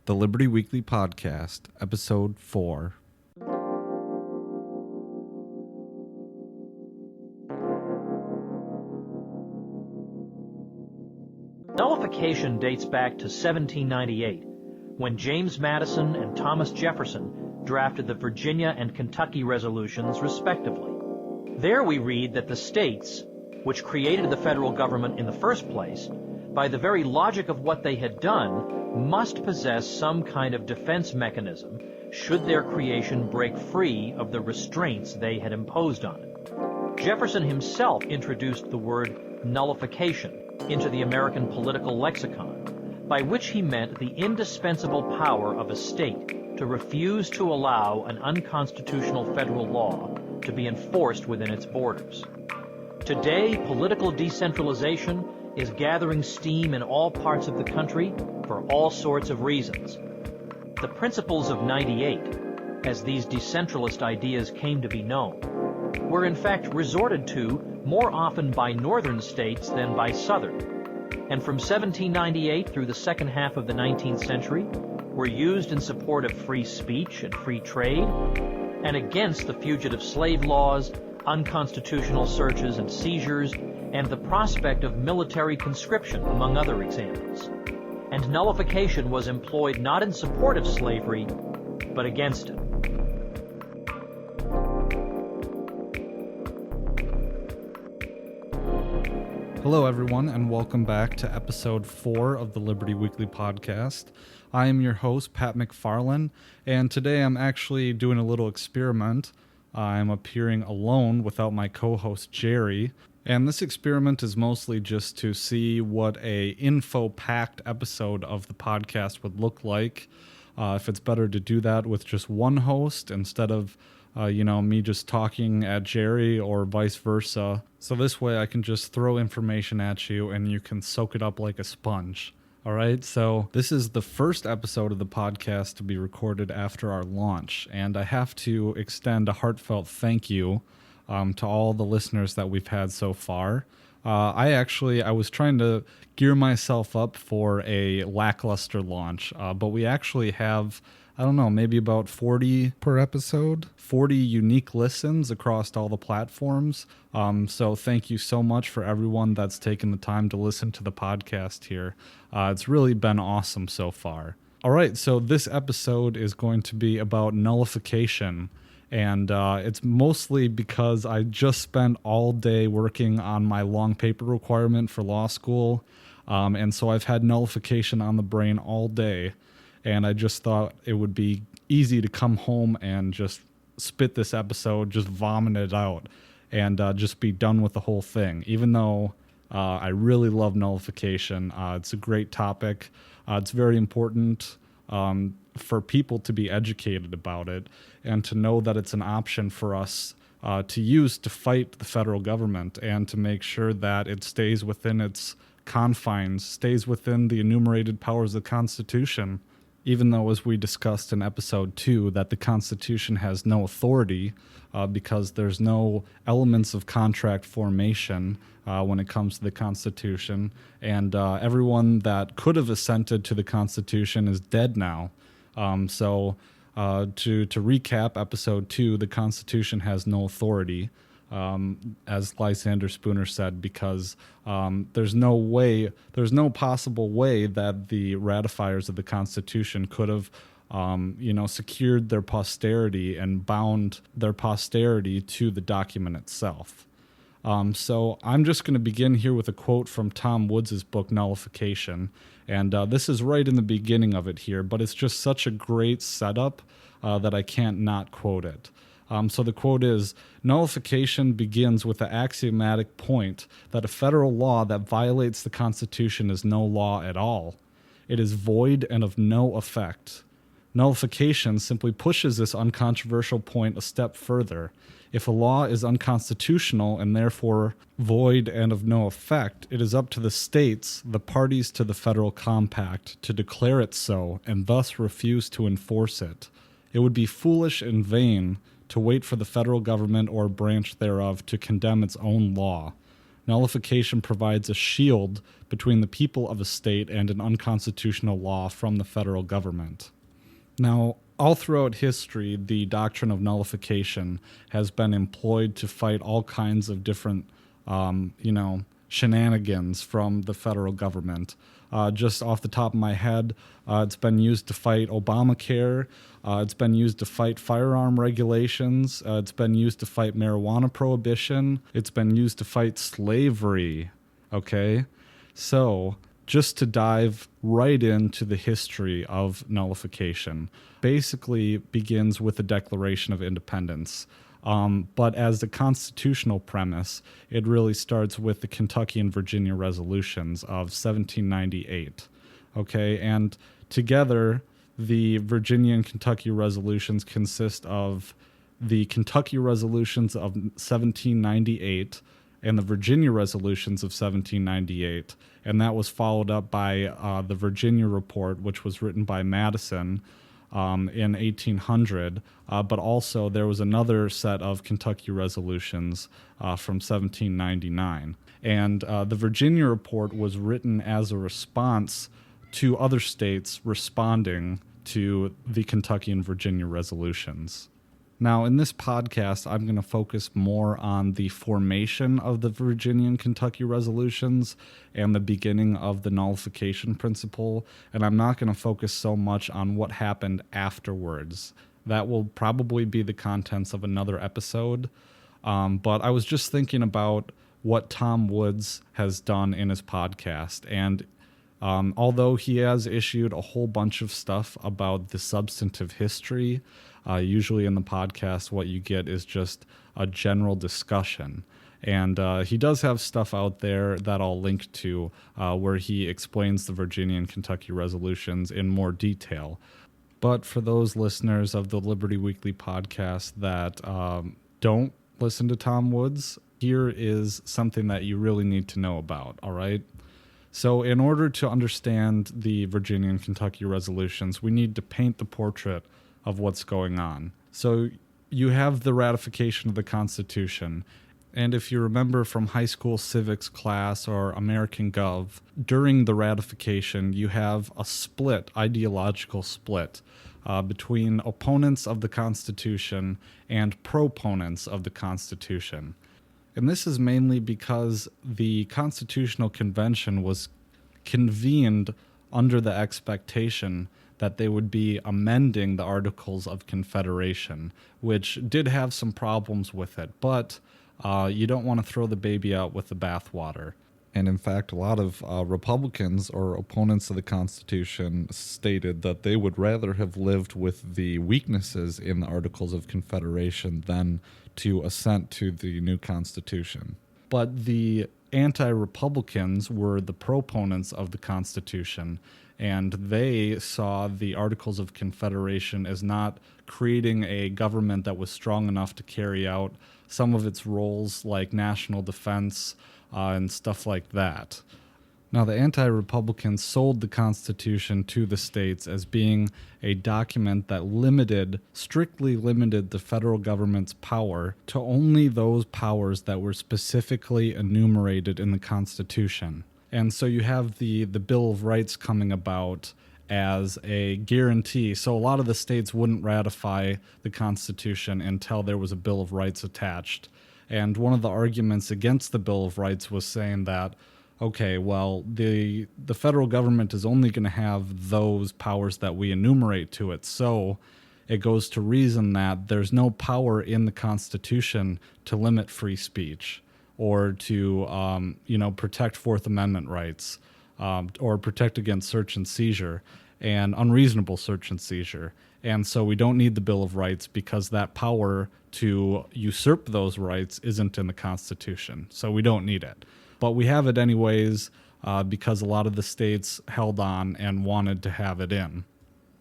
The Liberty Weekly Podcast, Episode 4. Nullification dates back to 1798, when James Madison and Thomas Jefferson drafted the Virginia and Kentucky resolutions, respectively. There we read that the states, which created the federal government in the first place, by the very logic of what they had done, must possess some kind of defense mechanism should their creation break free of the restraints they had imposed on it. Jefferson himself introduced the word nullification into the American political lexicon, by which he meant the indispensable power of a state to refuse to allow an unconstitutional federal law to be enforced within its borders. Today, political decentralization is gathering steam in all parts of the country for all sorts of reasons. The principles of '98, as these decentralist ideas came to be known, were in fact resorted to more often by northern states than by southern, and from 1798 through the second half of the 19th century were used in support of free speech and free trade, and against the fugitive slave laws, unconstitutional searches and seizures, and the prospect of military conscription, among other examples. And nullification was employed not in support of slavery, but against it. Hello, everyone, and welcome back to Episode 4 of the Liberty Weekly Podcast. I am your host, Pat McFarlane, and today I'm actually doing a little experiment. I'm appearing alone without my co-host, Jerry. And this experiment is mostly just to see what a info-packed episode of the podcast would look like. If it's better to do that with just one host instead of, me just talking at Jerry or vice versa. So this way I can just throw information at you and you can soak it up like a sponge. All right, so this is the first episode of the podcast to be recorded after our launch. And I have to extend a heartfelt thank you to all the listeners that we've had so far. I was trying to gear myself up for a lackluster launch, but we actually have, maybe about 40 per episode, 40 unique listens across all the platforms. So thank you so much for everyone that's taken the time to listen to the podcast here. It's really been awesome so far. All right, so this episode is going to be about nullification. And it's mostly because I just spent all day working on my long paper requirement for law school. And so I've had nullification on the brain all day. And I just thought it would be easy to come home and just spit this episode, just vomit it out, and just be done with the whole thing. Even though I really love nullification. It's a great topic. It's very important for people to be educated about it and to know that it's an option for us to use to fight the federal government and to make sure that it stays within its confines, stays within the enumerated powers of the Constitution. Even though, as we discussed in Episode 2, that the Constitution has no authority because there's no elements of contract formation when it comes to the Constitution, and everyone that could have assented to the Constitution is dead now. So to recap Episode 2, the Constitution has no authority, as Lysander Spooner said, because there's no possible way that the ratifiers of the Constitution could have, secured their posterity and bound their posterity to the document itself. So I'm just going to begin here with a quote from Tom Woods' book, Nullification. And this is right in the beginning of it here, but it's just such a great setup that I can't not quote it. So the quote is, "Nullification begins with the axiomatic point that a federal law that violates the Constitution is no law at all. It is void and of no effect. Nullification simply pushes this uncontroversial point a step further. If a law is unconstitutional and therefore void and of no effect, it is up to the states, the parties to the federal compact, to declare it so and thus refuse to enforce it. It would be foolish and vain to wait for the federal government or branch thereof to condemn its own law. nullification provides a shield between the people of a state and an unconstitutional law from the federal government. Now, all throughout history, the doctrine of nullification has been employed to fight all kinds of different, shenanigans from the federal government. Just off the top of my head, it's been used to fight Obamacare. It's been used to fight firearm regulations. It's been used to fight marijuana prohibition. It's been used to fight slavery. Okay? So, just to dive right into the history of nullification, basically begins with the Declaration of Independence. But as the constitutional premise, it really starts with the Kentucky and Virginia resolutions of 1798. Okay, and together, the Virginia and Kentucky resolutions consist of the Kentucky resolutions of 1798 and the Virginia resolutions of 1798, and that was followed up by the Virginia report, which was written by Madison in 1800, but also there was another set of Kentucky resolutions from 1799. And the Virginia report was written as a response to other states responding to the Kentucky and Virginia resolutions. Now, in this podcast, I'm going to focus more on the formation of the Virginia and Kentucky resolutions and the beginning of the Nullification Principle, and I'm not going to focus so much on what happened afterwards. That will probably be the contents of another episode, but I was just thinking about what Tom Woods has done in his podcast, and although he has issued a whole bunch of stuff about the substantive history, usually in the podcast what you get is just a general discussion. And he does have stuff out there that I'll link to where he explains the Virginia and Kentucky resolutions in more detail. But for those listeners of the Liberty Weekly podcast that don't listen to Tom Woods, here is something that you really need to know about, all right? So in order to understand the Virginia and Kentucky resolutions, we need to paint the portrait of what's going on. So you have the ratification of the Constitution. And if you remember from high school civics class or American Gov, during the ratification, you have a split, ideological split, between opponents of the Constitution and proponents of the Constitution. And this is mainly because the Constitutional Convention was convened under the expectation that they would be amending the Articles of Confederation, which did have some problems with it, but you don't want to throw the baby out with the bathwater. And in fact, a lot of Republicans or opponents of the Constitution stated that they would rather have lived with the weaknesses in the Articles of Confederation than to assent to the new Constitution. But the anti-Republicans were the proponents of the Constitution, and they saw the Articles of Confederation as not creating a government that was strong enough to carry out some of its roles like national defense and stuff like that. Now, the anti-Republicans sold the Constitution to the states as being a document that strictly limited the federal government's power to only those powers that were specifically enumerated in the Constitution. And so you have the Bill of Rights coming about as a guarantee. So a lot of the states wouldn't ratify the Constitution until there was a Bill of Rights attached. And one of the arguments against the Bill of Rights was saying that, okay, well, the federal government is only going to have those powers that we enumerate to it. So it goes to reason that there's no power in the Constitution to limit free speech or to, protect Fourth Amendment rights or protect against search and seizure and unreasonable search and seizure. And so we don't need the Bill of Rights because that power to usurp those rights isn't in the Constitution. So we don't need it. But we have it anyways because a lot of the states held on and wanted to have it in.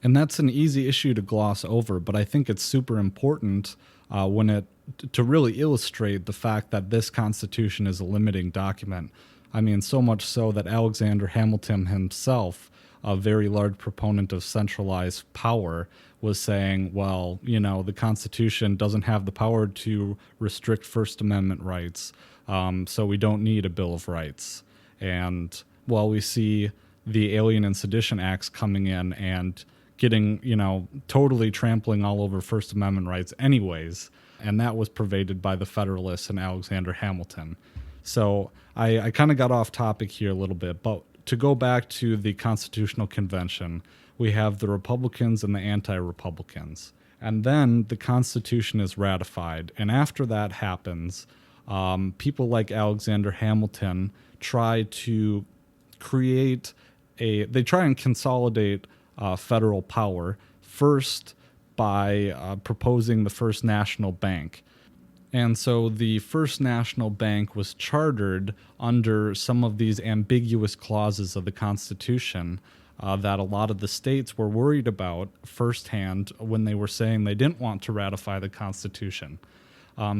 And that's an easy issue to gloss over, but I think it's super important to really illustrate the fact that this Constitution is a limiting document. I mean, so much so that Alexander Hamilton himself a very large proponent of centralized power, was saying, well, the Constitution doesn't have the power to restrict First Amendment rights, so we don't need a Bill of Rights. And while we see the Alien and Sedition Acts coming in and getting, totally trampling all over First Amendment rights anyways, and that was pervaded by the Federalists and Alexander Hamilton. So I kind of got off topic here a little bit, but to go back to the Constitutional Convention, we have the Republicans and the anti-Republicans. And then the Constitution is ratified. And after that happens, people like Alexander Hamilton try to they try and consolidate federal power, first by proposing the first national bank. And so the First National Bank was chartered under some of these ambiguous clauses of the Constitution that a lot of the states were worried about firsthand when they were saying they didn't want to ratify the Constitution.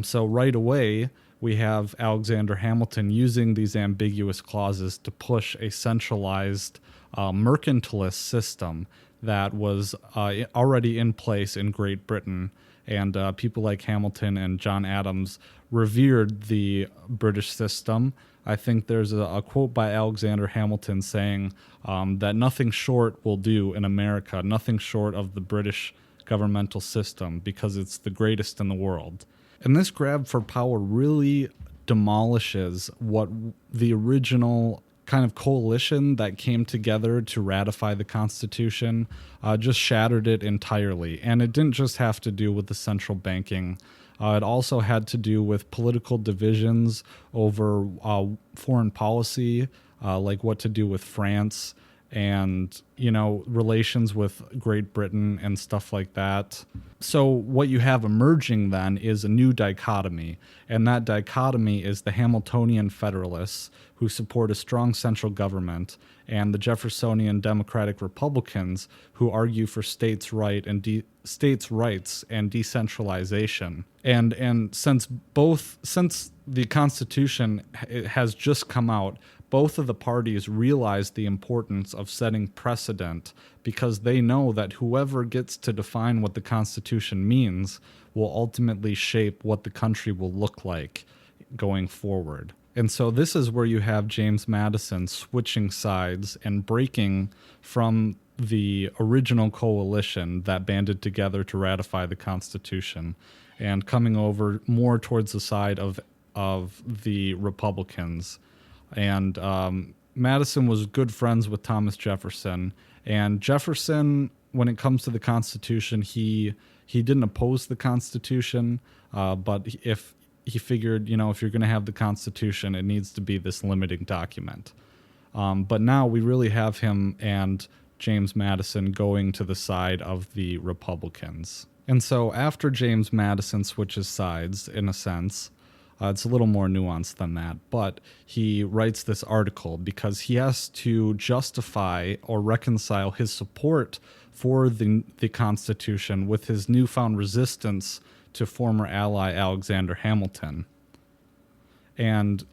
So right away, we have Alexander Hamilton using these ambiguous clauses to push a centralized mercantilist system that was already in place in Great Britain. And people like Hamilton and John Adams revered the British system. I think there's a quote by Alexander Hamilton saying that nothing short will do in America, nothing short of the British governmental system, because it's the greatest in the world. And this grab for power really demolishes what the original kind of coalition that came together to ratify the Constitution just shattered it entirely. And it didn't just have to do with the central banking. It also had to do with political divisions over foreign policy, like what to do with France and, relations with Great Britain and stuff like that. So what you have emerging then is a new dichotomy, and that dichotomy is the Hamiltonian Federalists, who support a strong central government, and the Jeffersonian Democratic Republicans, who argue for states' rights and decentralization. And since the Constitution has just come out, both of the parties realize the importance of setting precedent, because they know that whoever gets to define what the Constitution means will ultimately shape what the country will look like going forward. And so this is where you have James Madison switching sides and breaking from the original coalition that banded together to ratify the Constitution and coming over more towards the side of the Republicans. And Madison was good friends with Thomas Jefferson. And Jefferson, when it comes to the Constitution, he didn't oppose the Constitution, but if he figured, if you're going to have the Constitution, it needs to be this limiting document. But now we really have him and James Madison going to the side of the Republicans. And so after James Madison switches sides, in a sense, it's a little more nuanced than that, but he writes this article because he has to justify or reconcile his support for the Constitution with his newfound resistance to former ally Alexander Hamilton. And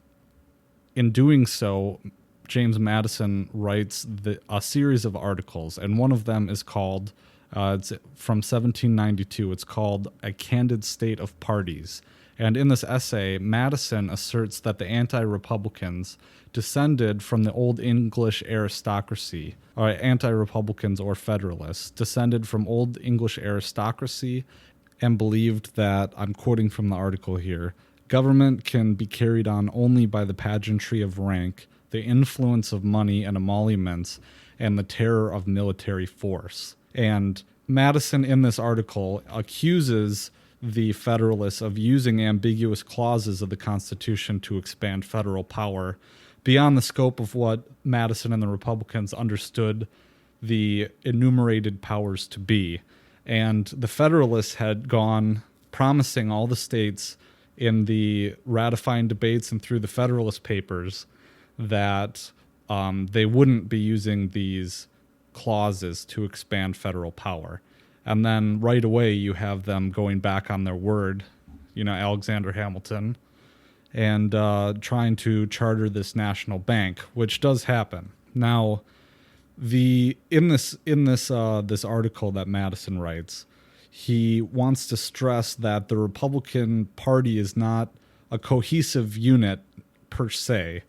in doing so, James Madison writes a series of articles, and one of them is called, it's from 1792, it's called A Candid State of Parties. And in this essay, Madison asserts that the anti-Republicans descended from the Old English aristocracy, or anti-Republicans or Federalists, descended from Old English aristocracy, and believed that, I'm quoting from the article here, government can be carried on only by the pageantry of rank, the influence of money and emoluments, and the terror of military force. And Madison, in this article, accuses the Federalists of using ambiguous clauses of the Constitution to expand federal power beyond the scope of what Madison and the Republicans understood the enumerated powers to be. And the Federalists had gone promising all the states in the ratifying debates and through the Federalist Papers that they wouldn't be using these clauses to expand federal power. And then right away you have them going back on their word, Alexander Hamilton, and trying to charter this national bank, which does happen. Now, This article that Madison writes, he wants to stress that the Republican Party is not a cohesive unit per se.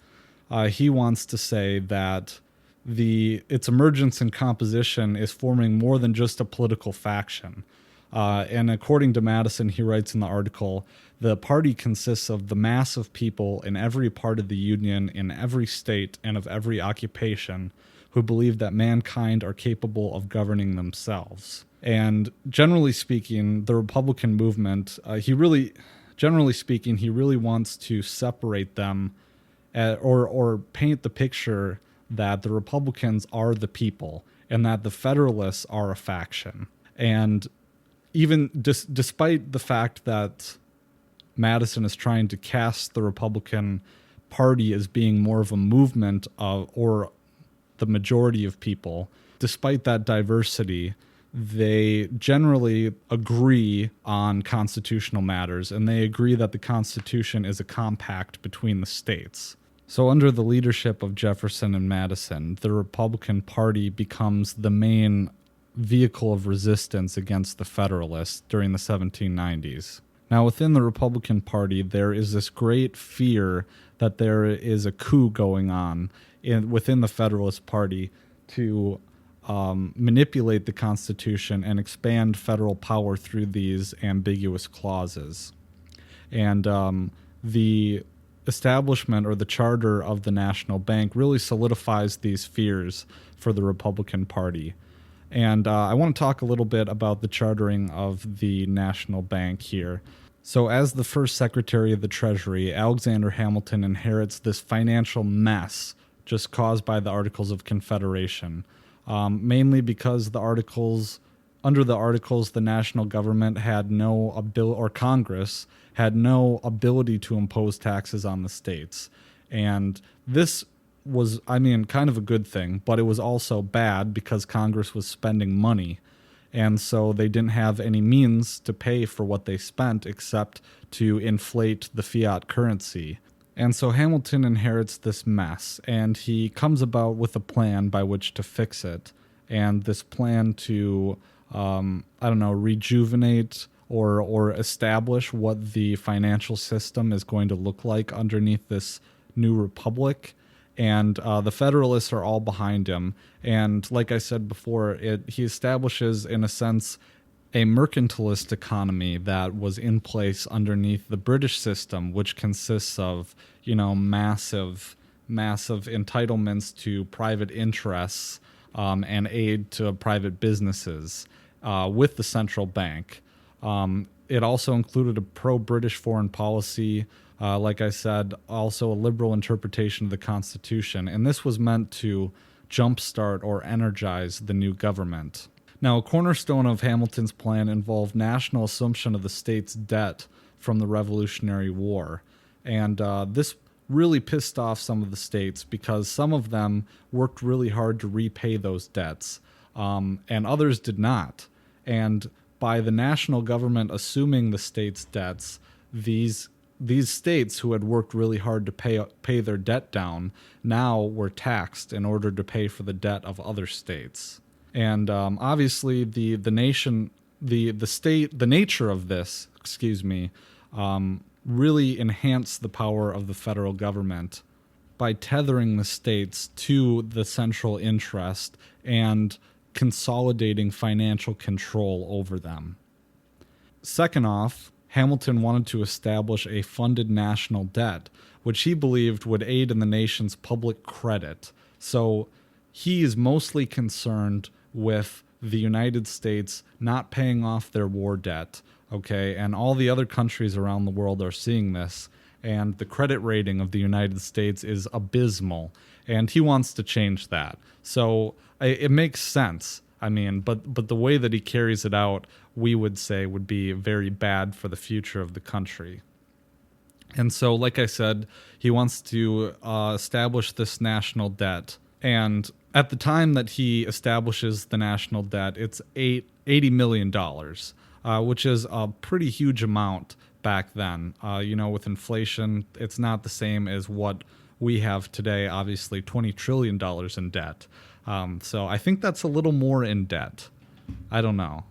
He wants to say that its emergence and composition is forming more than just a political faction. And according to Madison, he writes in the article, the party consists of the mass of people in every part of the Union, in every state, and of every occupation, who believe that mankind are capable of governing themselves. And generally speaking, the Republican movement, he really wants to separate them or paint the picture that the Republicans are the people and that the Federalists are a faction. And even despite the fact that Madison is trying to cast the Republican Party as being more of a movement or the majority of people, despite that diversity, they generally agree on constitutional matters, and they agree that the Constitution is a compact between the states. So under the leadership of Jefferson and Madison, the Republican Party becomes the main vehicle of resistance against the Federalists during the 1790s. Now, within the Republican Party, there is this great fear that there is a coup going on within the Federalist Party to manipulate the Constitution and expand federal power through these ambiguous clauses. And the establishment or the charter of the National Bank really solidifies these fears for the Republican Party. And I want to talk a little bit about the chartering of the National Bank here. So as the first Secretary of the Treasury, Alexander Hamilton inherits this financial mess just caused by the Articles of Confederation, mainly because under the Articles, the national government had no ability, or Congress had no ability to impose taxes on the states. And this was, kind of a good thing, but it was also bad because Congress was spending money. And so they didn't have any means to pay for what they spent except to inflate the fiat currency. And so Hamilton inherits this mess, and he comes about with a plan by which to fix it. And this plan to, rejuvenate or establish what the financial system is going to look like underneath this new republic. And the Federalists are all behind him. And like I said before, he establishes, in a sense, a mercantilist economy that was in place underneath the British system, which consists of, massive entitlements to private interests and aid to private businesses with the central bank. It also included a pro-British foreign policy, like I said, also a liberal interpretation of the Constitution, and this was meant to jumpstart or energize the new government. Now, a cornerstone of Hamilton's plan involved national assumption of the state's debt from the Revolutionary War, and this really pissed off some of the states because some of them worked really hard to repay those debts, and others did not. And by the national government assuming the state's debts, these states who had worked really hard to pay their debt down now were taxed in order to pay for the debt of other states. And obviously the nature of this, really enhanced the power of the federal government by tethering the states to the central interest and consolidating financial control over them. Second off, Hamilton wanted to establish a funded national debt, which he believed would aid in the nation's public credit. So he is mostly concerned with the United States not paying off their war debt, okay? And all the other countries around the world are seeing this, and the credit rating of the United States is abysmal, and he wants to change that. So it makes sense. But the way that he carries it out, we would say, would be very bad for the future of the country. And so, like I said, he wants to establish this national debt. And at the time that he establishes the national debt, it's $80 million, which is a pretty huge amount back then. With inflation, it's not the same as what we have today, obviously $20 trillion in debt. So I think that's a little more in debt. I don't know.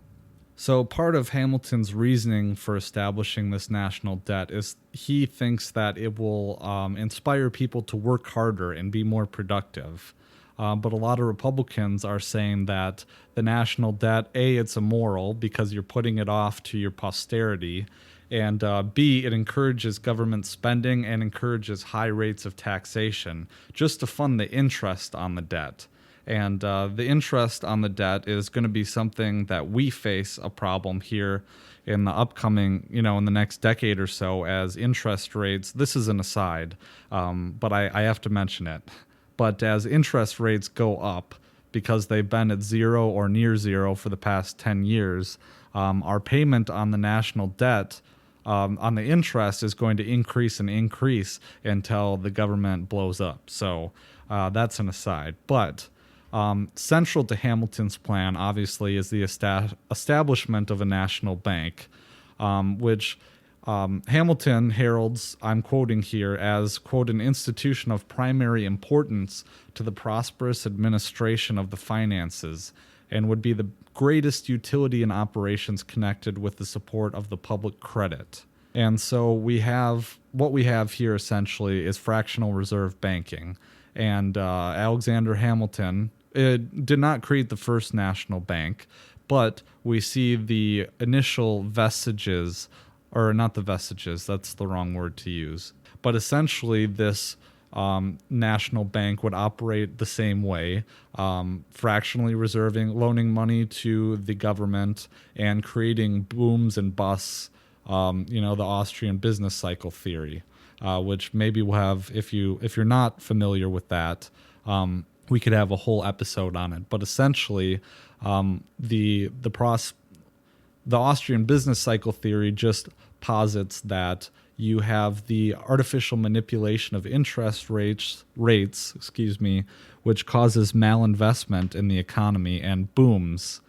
So part of Hamilton's reasoning for establishing this national debt is he thinks that it will inspire people to work harder and be more productive. But a lot of Republicans are saying that the national debt, A, it's immoral because you're putting it off to your posterity, and B, it encourages government spending and encourages high rates of taxation just to fund the interest on the debt. And the interest on the debt is going to be something that we face a problem here in the upcoming, in the next decade or so, as interest rates, this is an aside, but I have to mention it. But as interest rates go up, because they've been at zero or near zero for the past 10 years, our payment on the national debt, on the interest, is going to increase and increase until the government blows up. So that's an aside. But central to Hamilton's plan, obviously, is the establishment of a national bank, which Hamilton heralds, I'm quoting here, as, quote, an institution of primary importance to the prosperous administration of the finances, and would be the greatest utility in operations connected with the support of the public credit. And so what we have here essentially is fractional reserve banking. And Alexander Hamilton did not create the first national bank, but we see the initial vestiges, or not the vestiges, that's the wrong word to use. But essentially this national bank would operate the same way, fractionally loaning money to the government and creating booms and busts, the Austrian business cycle theory, which maybe we'll have, if you're not familiar with that, we could have a whole episode on it. But essentially, the Austrian business cycle theory just posits that you have the artificial manipulation of interest rates, which causes malinvestment in the economy and booms.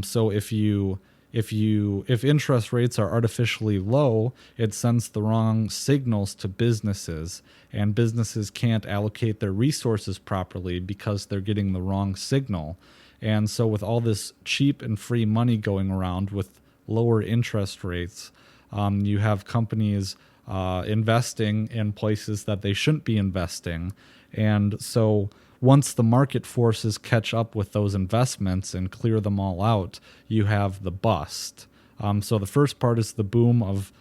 So if interest rates are artificially low, it sends the wrong signals to businesses, and businesses can't allocate their resources properly because they're getting the wrong signal. And so with all this cheap and free money going around with lower interest rates, you have companies investing in places that they shouldn't be investing. And so once the market forces catch up with those investments and clear them all out, you have the bust. So the first part is the boom of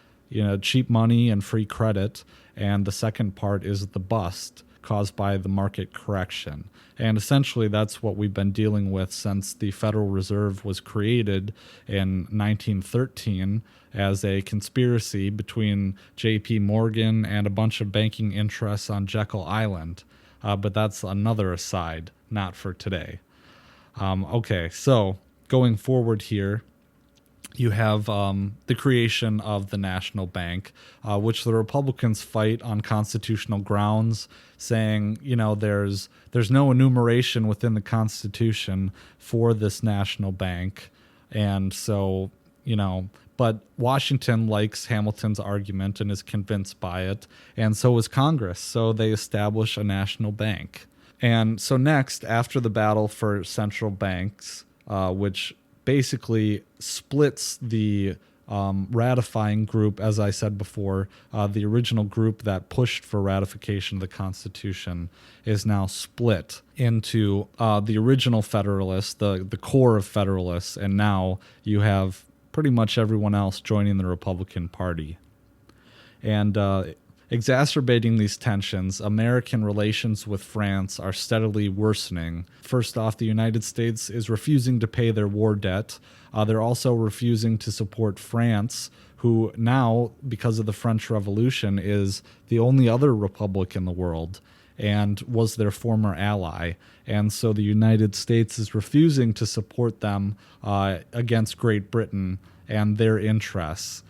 cheap money and free credit, and the second part is the bust caused by the market correction. And essentially that's what we've been dealing with since the Federal Reserve was created in 1913 as a conspiracy between J.P. Morgan and a bunch of banking interests on Jekyll Island. But that's another aside, not for today. Okay, so going forward here, you have the creation of the national bank, which the Republicans fight on constitutional grounds, saying, there's no enumeration within the Constitution for this national bank. And so, but Washington likes Hamilton's argument and is convinced by it, and so is Congress. So they establish a national bank. And so next, after the battle for central banks, which basically splits the ratifying group, as I said before, the original group that pushed for ratification of the Constitution is now split into the original Federalists, the core of Federalists, and now you have pretty much everyone else joining the Republican Party. And exacerbating these tensions, American relations with France are steadily worsening. First off, the United States is refusing to pay their war debt. They're also refusing to support France, who now, because of the French Revolution, is the only other republic in the world and was their former ally. And so the United States is refusing to support them against Great Britain and their interests.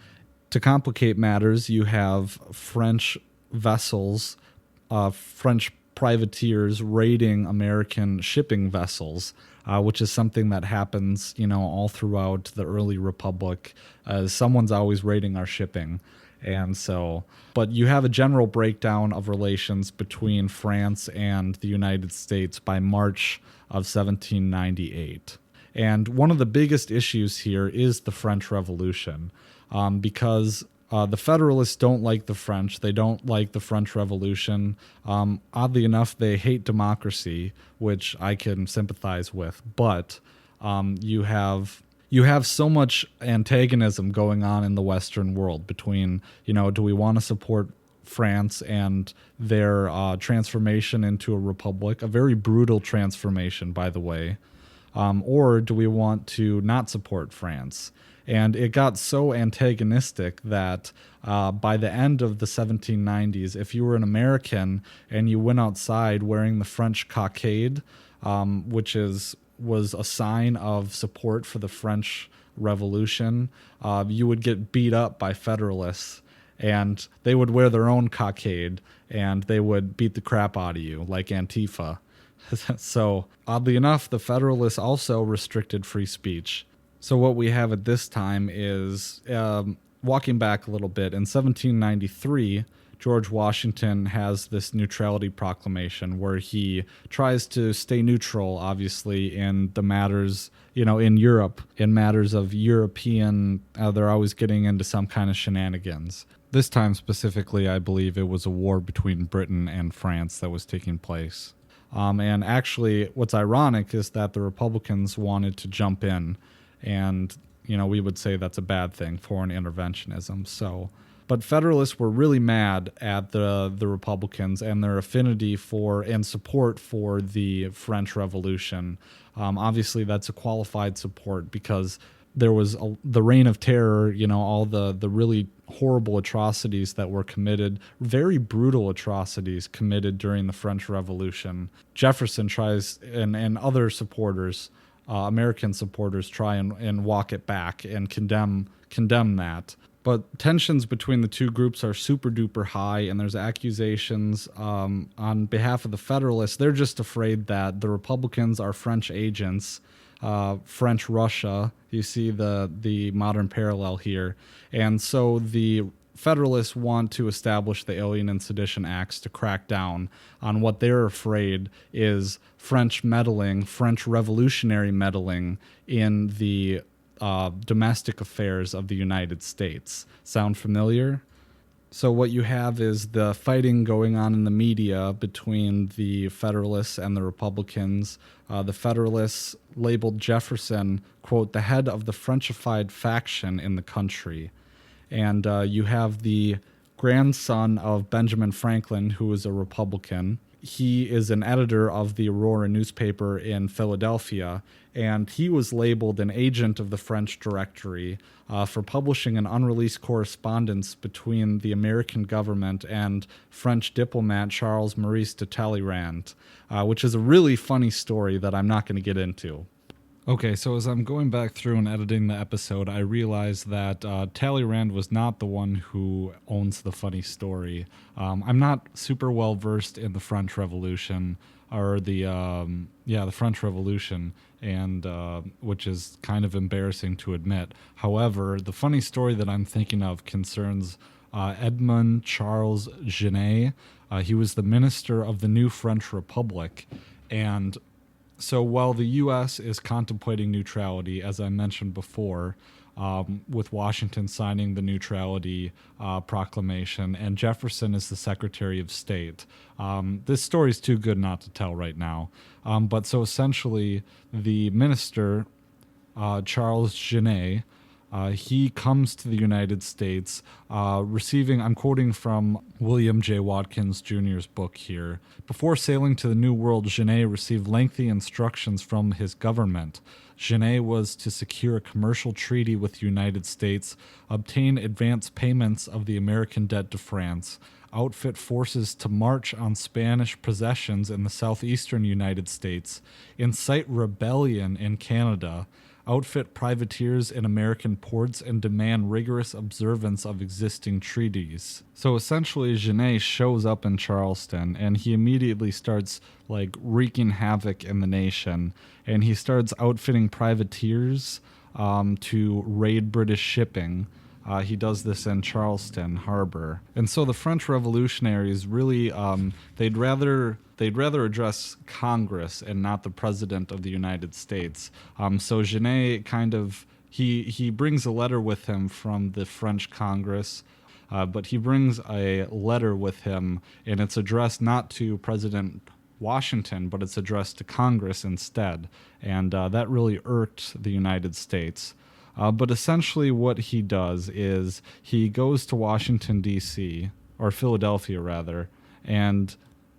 To complicate matters, you have French vessels, French privateers raiding American shipping vessels, which is something that happens, all throughout the early republic. Someone's always raiding our shipping. And so, but you have a general breakdown of relations between France and the United States by March of 1798. And one of the biggest issues here is the French Revolution, because the Federalists don't like the French. They don't like the French Revolution. Oddly enough, they hate democracy, which I can sympathize with. But you have so much antagonism going on in the Western world between, do we want to support France and their transformation into a republic, a very brutal transformation, by the way, or do we want to not support France? And it got so antagonistic that by the end of the 1790s, if you were an American and you went outside wearing the French cockade, which was a sign of support for the French Revolution, you would get beat up by Federalists, and they would wear their own cockade, and they would beat the crap out of you, like Antifa. So, oddly enough, the Federalists also restricted free speech. So what we have at this time is, walking back a little bit, in 1793, George Washington has this neutrality proclamation where he tries to stay neutral, obviously, in the matters, in Europe, in matters of European, they're always getting into some kind of shenanigans. This time specifically, I believe it was a war between Britain and France that was taking place. And actually, what's ironic is that the Republicans wanted to jump in, and, we would say that's a bad thing, foreign interventionism. So, but Federalists were really mad at the Republicans and their affinity for and support for the French Revolution. Obviously, that's a qualified support because there was the reign of terror, all the really horrible atrocities that were committed, very brutal atrocities committed during the French Revolution. Jefferson tries, and other supporters, American supporters, try and walk it back and condemn that. But tensions between the two groups are super duper high, and there's accusations on behalf of the Federalists. They're just afraid that the Republicans are French agents, French Russia. You see the modern parallel here. And so the Federalists want to establish the Alien and Sedition Acts to crack down on what they're afraid is French meddling, French revolutionary meddling in the domestic affairs of the United States. Sound familiar? So what you have is the fighting going on in the media between the Federalists and the Republicans. The Federalists labeled Jefferson, quote, the head of the Frenchified faction in the country. And you have the grandson of Benjamin Franklin, who is a Republican. He is an editor of the Aurora newspaper in Philadelphia, and he was labeled an agent of the French Directory for publishing an unreleased correspondence between the American government and French diplomat Charles Maurice de Talleyrand, which is a really funny story that I'm not going to get into. Okay, so as I'm going back through and editing the episode, I realized that Talleyrand was not the one who owns the funny story. I'm not super well versed in the French Revolution, or the French Revolution, and which is kind of embarrassing to admit. However, the funny story that I'm thinking of concerns Edmond Charles Genet. He was the minister of the new French Republic, and so while the U.S. is contemplating neutrality, as I mentioned before, with Washington signing the neutrality proclamation, and Jefferson is the Secretary of State. This story is too good not to tell right now. But so essentially, the minister, Charles Genet, he comes to the United States receiving, I'm quoting from William J. Watkins Jr.'s book here. Before sailing to the New World, Genet received lengthy instructions from his government. Genet was to secure a commercial treaty with the United States, obtain advance payments of the American debt to France, outfit forces to march on Spanish possessions in the southeastern United States, incite rebellion in Canada, outfit privateers in American ports, and demand rigorous observance of existing treaties. So essentially, Genet shows up in Charleston, and he immediately starts wreaking havoc in the nation, and he starts outfitting privateers to raid British shipping. He does this in Charleston Harbor. And so the French revolutionaries really, they'd rather address Congress and not the President of the United States. So Genet kind of, he brings a letter with him from the French Congress, but he brings a letter with him, and it's addressed not to President Washington, but it's addressed to Congress instead. And that really irked the United States. But essentially what he does is he goes to Washington, D.C., or Philadelphia, rather, and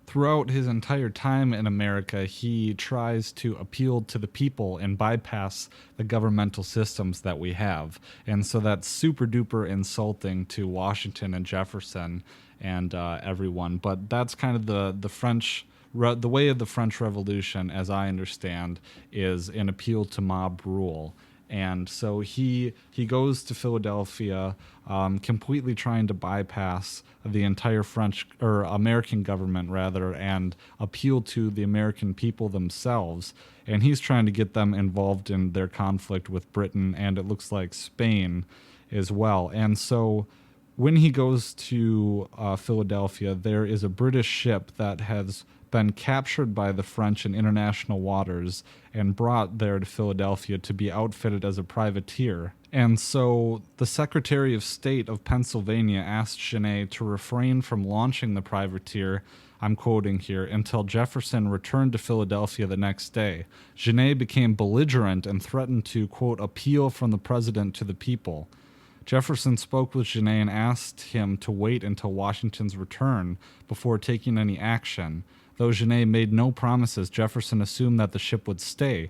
throughout his entire time in America, he tries to appeal to the people and bypass the governmental systems that we have. And so that's super duper insulting to Washington and Jefferson and everyone. But that's kind of the way of the French Revolution, as I understand, is an appeal to mob rule. And so he goes to Philadelphia, completely trying to bypass the entire French or American government, rather, and appeal to the American people themselves. And he's trying to get them involved in their conflict with Britain, and it looks like Spain as well. And so when he goes to Philadelphia, there is a British ship that has been captured by the French in international waters and brought there to Philadelphia to be outfitted as a privateer. And so the Secretary of State of Pennsylvania asked Genet to refrain from launching the privateer, I'm quoting here, until Jefferson returned to Philadelphia the next day. Genet became belligerent and threatened to, quote, appeal from the president to the people. Jefferson spoke with Genet and asked him to wait until Washington's return before taking any action. Though Genet made no promises, Jefferson assumed that the ship would stay.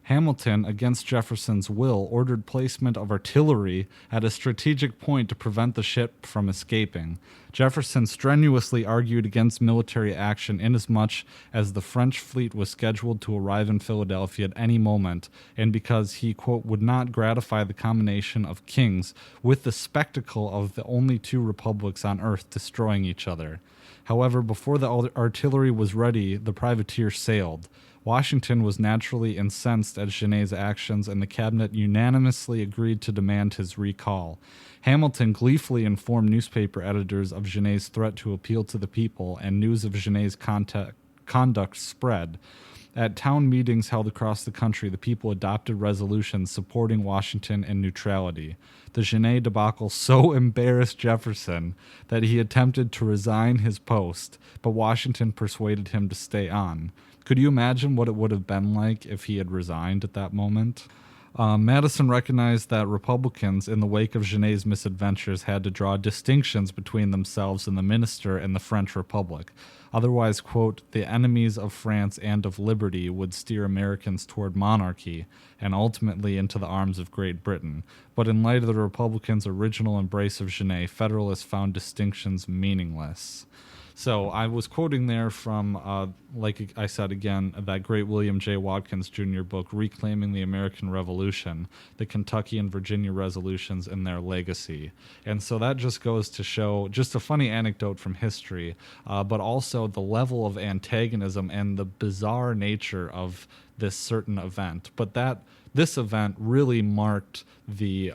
Hamilton, against Jefferson's will, ordered placement of artillery at a strategic point to prevent the ship from escaping. Jefferson strenuously argued against military action inasmuch as the French fleet was scheduled to arrive in Philadelphia at any moment, and because he, quote, would not gratify the combination of kings with the spectacle of the only two republics on earth destroying each other. However, before the artillery was ready, the privateer sailed. Washington was naturally incensed at Genet's actions, and the cabinet unanimously agreed to demand his recall. Hamilton gleefully informed newspaper editors of Genet's threat to appeal to the people, and news of Genet's conduct spread. At town meetings held across the country, the people adopted resolutions supporting Washington and neutrality. The Genet debacle so embarrassed Jefferson that he attempted to resign his post, but Washington persuaded him to stay on. Could you imagine what it would have been like if he had resigned at that moment? Madison recognized that Republicans, in the wake of Genet's misadventures, had to draw distinctions between themselves and the minister and the French Republic. Otherwise, quote, the enemies of France and of liberty would steer Americans toward monarchy and ultimately into the arms of Great Britain. But in light of the Republicans' original embrace of Genet, Federalists found distinctions meaningless. So I was quoting there from, like I said again, that great William J. Watkins Jr. book, Reclaiming the American Revolution, the Kentucky and Virginia Resolutions and Their Legacy. And so that just goes to show just a funny anecdote from history, but also the level of antagonism and the bizarre nature of this certain event. But this event really marked the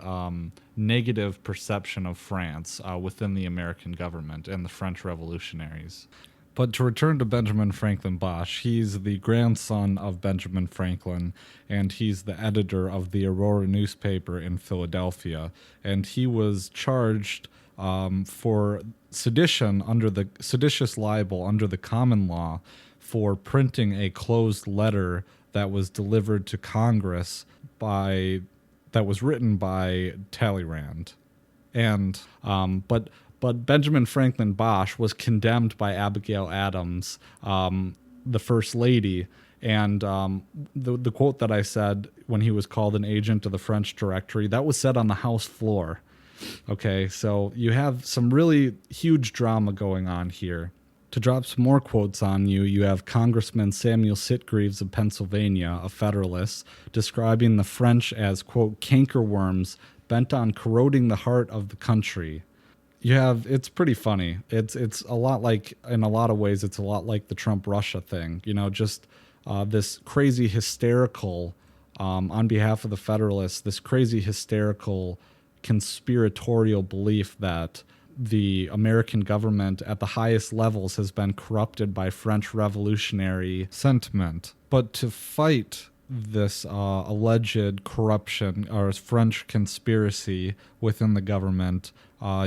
negative perception of France within the American government and the French revolutionaries. But to return to Benjamin Franklin Bache, he's the grandson of Benjamin Franklin, and he's the editor of the Aurora newspaper in Philadelphia. And he was charged for sedition under the seditious libel under the common law for printing a closed letter that was delivered to Congress that was written by Talleyrand. And but Benjamin Franklin Bache was condemned by Abigail Adams, the First Lady, and the quote that I said when he was called an agent of the French Directory, that was said on the House floor. Okay, so you have some really huge drama going on here. To drop some more quotes on you, you have Congressman Samuel Sitgreaves of Pennsylvania, a Federalist, describing the French as, quote, cankerworms bent on corroding the heart of the country. It's pretty funny. It's a lot like, in a lot of ways, it's a lot like the Trump-Russia thing. You know, just this crazy hysterical, on behalf of the Federalists, this crazy hysterical conspiratorial belief that the American government at the highest levels has been corrupted by French revolutionary sentiment. But to fight this alleged corruption or French conspiracy within the government,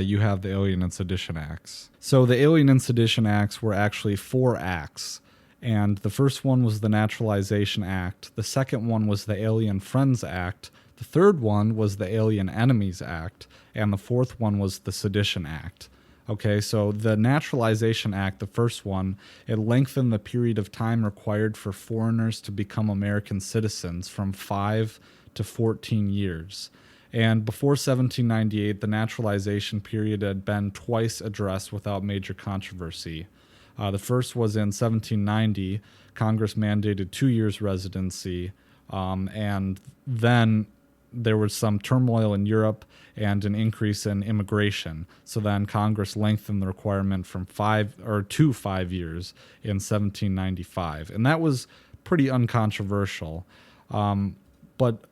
you have the Alien and Sedition Acts. So the Alien and Sedition Acts were actually 4 acts. And the first one was the Naturalization Act. The second one was the Alien Friends Act. The third one was the Alien Enemies Act. And the fourth one was the Sedition Act. Okay, so the Naturalization Act, the first one, it lengthened the period of time required for foreigners to become American citizens from 5 to 14 years. And before 1798, the naturalization period had been twice addressed without major controversy. The first was in 1790. Congress mandated 2 years residency, and then there was some turmoil in Europe and an increase in immigration. So then Congress lengthened the requirement from 5 to 5 years in 1795, and that was pretty uncontroversial. But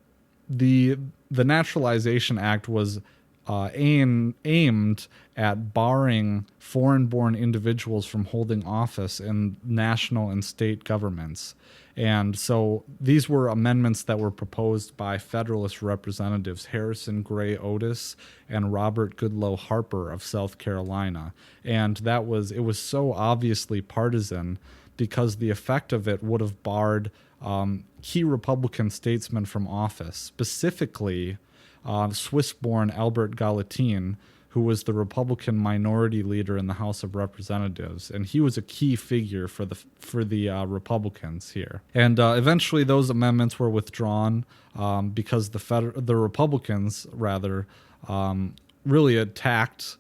the Naturalization Act was aimed at barring foreign-born individuals from holding office in national and state governments. And so these were amendments that were proposed by Federalist representatives Harrison Gray Otis and Robert Goodloe Harper of South Carolina. And it was so obviously partisan because the effect of it would have barred key Republican statesmen from office, specifically Swiss-born Albert Gallatin, who was the Republican minority leader in the House of Representatives, and he was a key figure for the Republicans here. And eventually, those amendments were withdrawn because the Republicans really attacked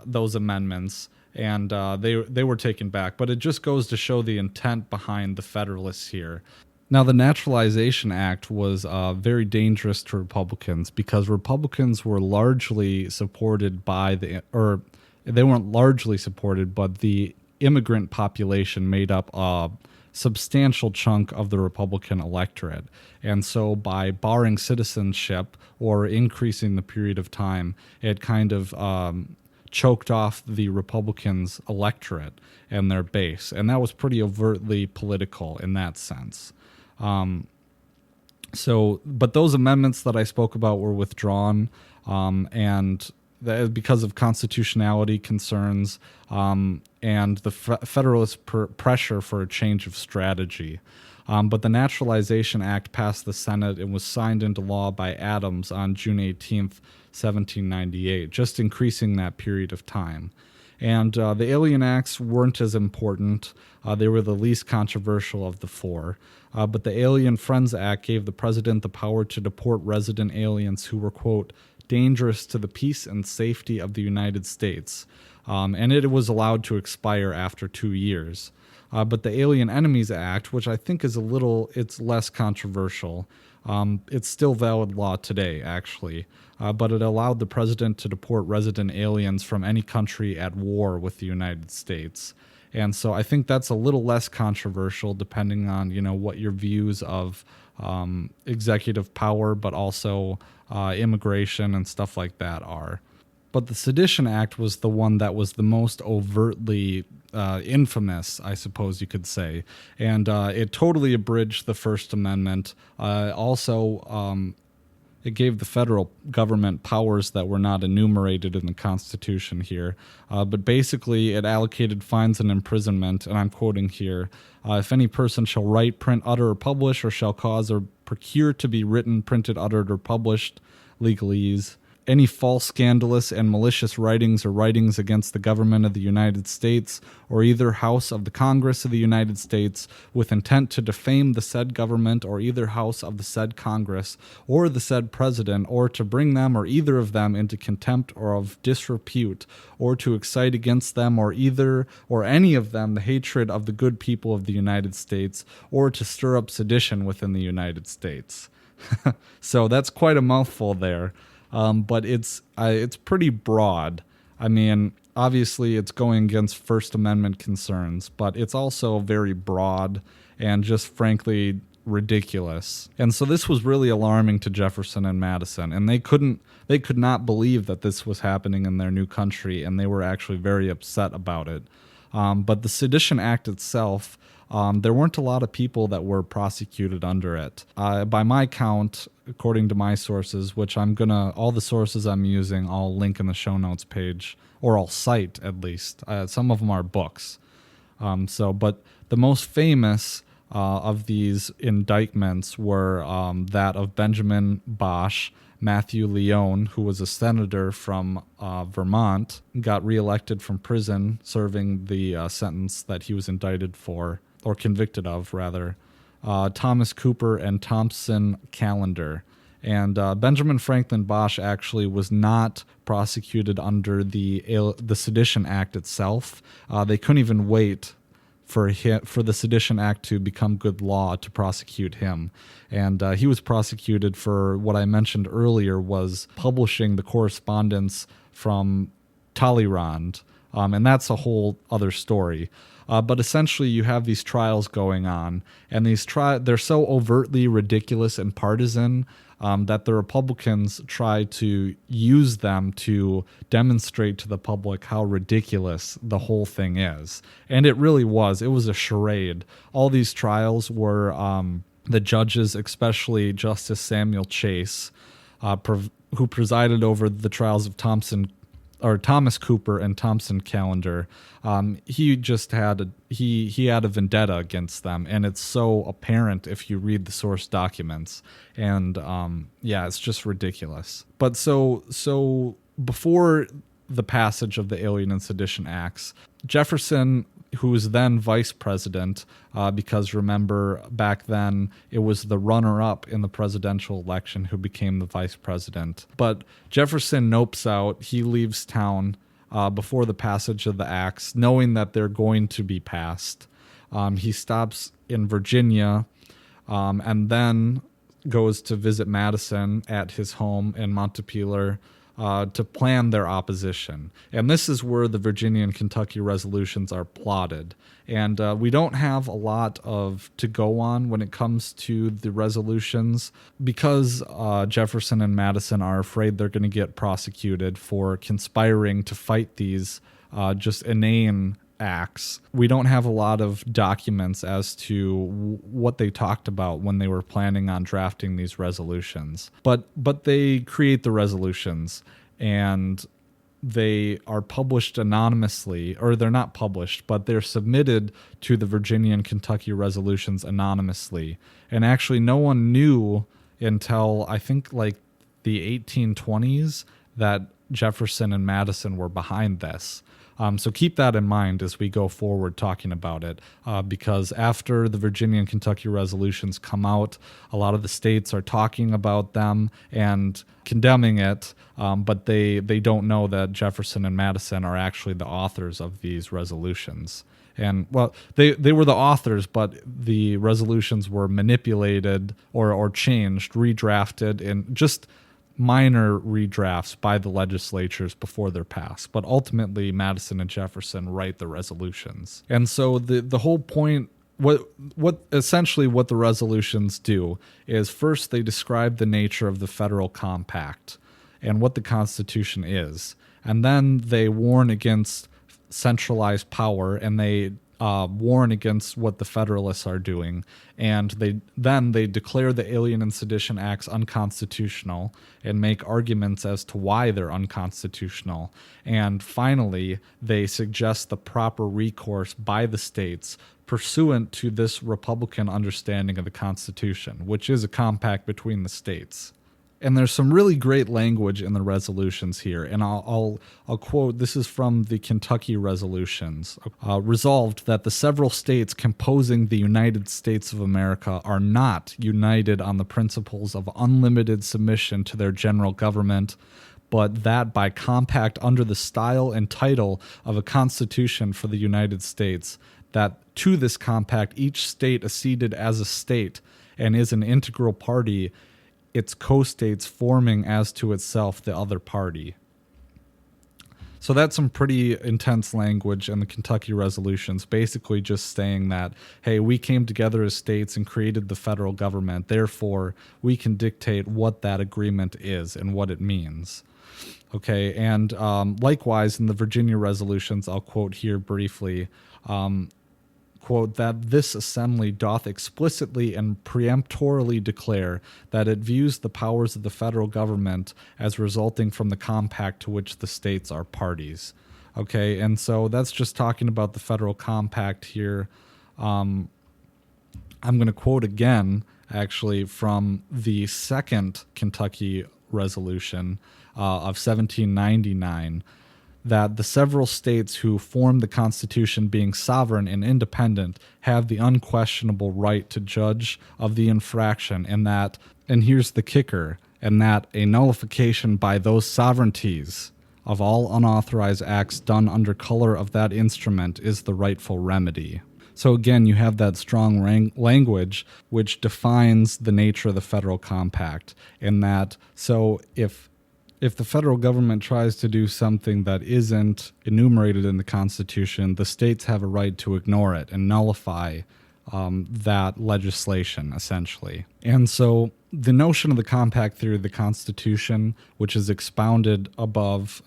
those amendments, and they were taken back. But it just goes to show the intent behind the Federalists here. Now, the Naturalization Act was very dangerous to Republicans because Republicans were largely supported by they weren't largely supported, but the immigrant population made up a substantial chunk of the Republican electorate. And so by barring citizenship or increasing the period of time, it kind of choked off the Republicans' electorate and their base. And that was pretty overtly political in that sense. But those amendments that I spoke about were withdrawn, and because of constitutionality concerns, and the Federalist pressure for a change of strategy. But the Naturalization Act passed the Senate and was signed into law by Adams on June 18th, 1798, just increasing that period of time. And the Alien Acts weren't as important. They were the least controversial of the 4. But the Alien Friends Act gave the president the power to deport resident aliens who were, quote, dangerous to the peace and safety of the United States. And it was allowed to expire after 2 years. But the Alien Enemies Act, which I think is it's less controversial. It's still valid law today, actually. But it allowed the president to deport resident aliens from any country at war with the United States. And so I think that's a little less controversial depending on, what your views of executive power, but also immigration and stuff like that are. But the Sedition Act was the one that was the most overtly infamous, I suppose you could say. And it totally abridged the First Amendment. It gave the federal government powers that were not enumerated in the Constitution here. But basically, it allocated fines and imprisonment, and I'm quoting here, if any person shall write, print, utter, or publish, or shall cause or procure to be written, printed, uttered, or published, legalese, any false, scandalous, and malicious writings or writings against the government of the United States or either house of the Congress of the United States with intent to defame the said government or either house of the said Congress or the said president, or to bring them or either of them into contempt or of disrepute, or to excite against them or either or any of them the hatred of the good people of the United States, or to stir up sedition within the United States. So that's quite a mouthful there. But it's pretty broad. I mean, obviously it's going against First Amendment concerns, but it's also very broad and just frankly ridiculous. And so this was really alarming to Jefferson and Madison, and they could not believe that this was happening in their new country, and they were actually very upset about it. But the Sedition Act itself, there weren't a lot of people that were prosecuted under it. By my count, according to my sources, which all the sources I'm using, I'll link in the show notes page, or I'll cite at least. Some of them are books. But the most famous of these indictments were that of Benjamin Bosch, Matthew Leone, who was a senator from Vermont, got reelected from prison, serving the sentence that he was indicted for, or convicted of, rather. Thomas Cooper and Thompson Callender. And Benjamin Franklin Bosch actually was not prosecuted under the Sedition Act itself. They couldn't even wait for the Sedition Act to become good law to prosecute him. And he was prosecuted for what I mentioned earlier, was publishing the correspondence from Talleyrand. And that's a whole other story. But essentially you have these trials going on, and they're so overtly ridiculous and partisan that the Republicans try to use them to demonstrate to the public how ridiculous the whole thing is. And it really was. It was a charade. All these trials were the judges, especially Justice Samuel Chase, who presided over the trials of Thomas Cooper and Thompson Callender. He just had he had a vendetta against them, and it's so apparent if you read the source documents. And it's just ridiculous. But so before the passage of the Alien and Sedition Acts, Jefferson, who was then vice president, because remember, back then it was the runner-up in the presidential election who became the vice president. But Jefferson nopes out. He leaves town before the passage of the acts, knowing that they're going to be passed. He stops in Virginia and then goes to visit Madison at his home in Montpelier, to plan their opposition. And this is where the Virginia and Kentucky resolutions are plotted. And we don't have a lot to go on when it comes to the resolutions, because Jefferson and Madison are afraid they're going to get prosecuted for conspiring to fight these just inane acts. We don't have a lot of documents as to what they talked about when they were planning on drafting these resolutions. But they create the resolutions, and they are published anonymously, or they're not published, but they're submitted to the Virginia and Kentucky resolutions anonymously. And actually no one knew until I think like the 1820s that Jefferson and Madison were behind this. So keep that in mind as we go forward talking about it, because after the Virginia and Kentucky resolutions come out, a lot of the states are talking about them and condemning it, but they don't know that Jefferson and Madison are actually the authors of these resolutions. And, well, they were the authors, but the resolutions were manipulated or changed, redrafted, and just minor redrafts by the legislatures before they're passed. But ultimately, Madison and Jefferson write the resolutions. And so the whole point, what essentially what the resolutions do is, first they describe the nature of the federal compact and what the Constitution is. And then they warn against centralized power, and they warn against what the Federalists are doing, and they declare the Alien and Sedition Acts unconstitutional and make arguments as to why they're unconstitutional. And finally, they suggest the proper recourse by the states pursuant to this Republican understanding of the Constitution, which is a compact between the states. And there's some really great language in the resolutions here, and I'll quote. This is from the Kentucky resolutions. Resolved that the several states composing the United States of America are not united on the principles of unlimited submission to their general government, but that by compact under the style and title of a Constitution for the United States, that to this compact each state acceded as a state and is an integral party, its co-states forming as to itself the other party. So that's some pretty intense language in the Kentucky resolutions, basically just saying that, hey, we came together as states and created the federal government, therefore we can dictate what that agreement is and what it means. Okay, and likewise in the Virginia resolutions, I'll quote here briefly, quote, that this assembly doth explicitly and peremptorily declare that it views the powers of the federal government as resulting from the compact to which the states are parties. Okay, and so that's just talking about the federal compact here. I'm going to quote again, actually, from the second Kentucky resolution of 1799, that the several states who form the Constitution, being sovereign and independent, have the unquestionable right to judge of the infraction, and that, and here's the kicker, and that a nullification by those sovereignties of all unauthorized acts done under color of that instrument is the rightful remedy. So again, you have that strong language which defines the nature of the federal compact, and that, so if the federal government tries to do something that isn't enumerated in the Constitution, the states have a right to ignore it and nullify that legislation, essentially. And so the notion of the compact theory of the Constitution, which is expounded above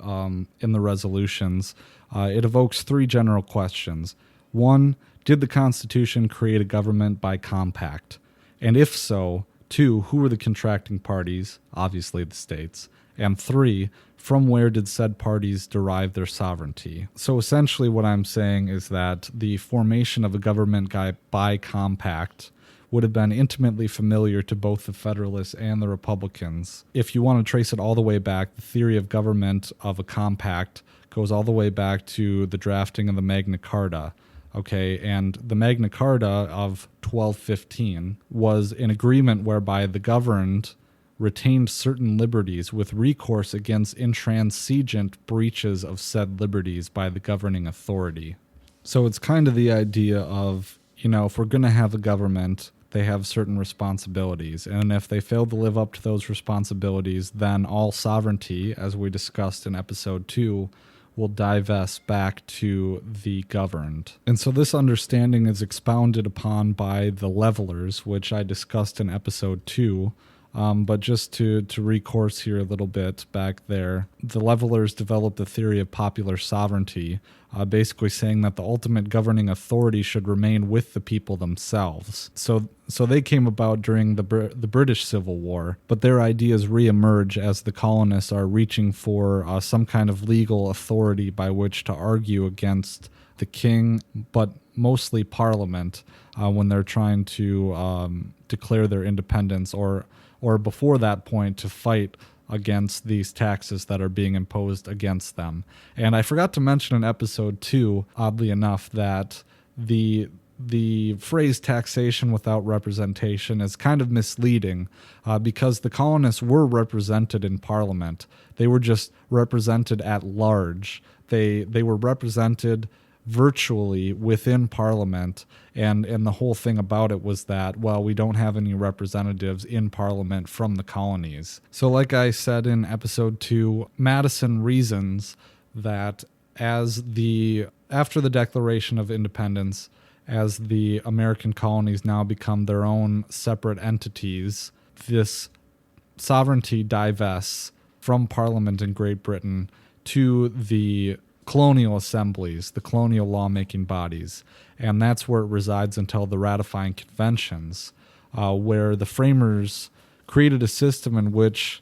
in the resolutions, it evokes three general questions. One, did the Constitution create a government by compact? And if so, two, who were the contracting parties? Obviously the states. And three, from where did said parties derive their sovereignty? So essentially what I'm saying is that the formation of a government by compact would have been intimately familiar to both the Federalists and the Republicans. If you want to trace it all the way back, the theory of government of a compact goes all the way back to the drafting of the Magna Carta. Okay, and the Magna Carta of 1215 was an agreement whereby the governed retained certain liberties with recourse against intransigent breaches of said liberties by the governing authority. So it's kind of the idea of, if we're going to have a government, they have certain responsibilities. And if they fail to live up to those responsibilities, then all sovereignty, as we discussed in episode 2, will divest back to the governed. And so this understanding is expounded upon by the levelers, which I discussed in episode 2. But just to recourse here a little bit back there, the levelers developed the theory of popular sovereignty, basically saying that the ultimate governing authority should remain with the people themselves. So they came about during the British Civil War, but their ideas reemerge as the colonists are reaching for some kind of legal authority by which to argue against the king, but mostly Parliament, when they're trying to declare their independence, or before that point to fight against these taxes that are being imposed against them. And I forgot to mention in episode 2, oddly enough, that the phrase taxation without representation is kind of misleading because the colonists were represented in Parliament. They were just represented at large. They were represented virtually within Parliament, and the whole thing about it was that, well, we don't have any representatives in Parliament from the colonies. So like I said in episode 2, Madison reasons that after the Declaration of Independence, as the American colonies now become their own separate entities, this sovereignty divests from Parliament in Great Britain to the colonial assemblies, the colonial lawmaking bodies, and that's where it resides until the ratifying conventions, where the framers created a system in which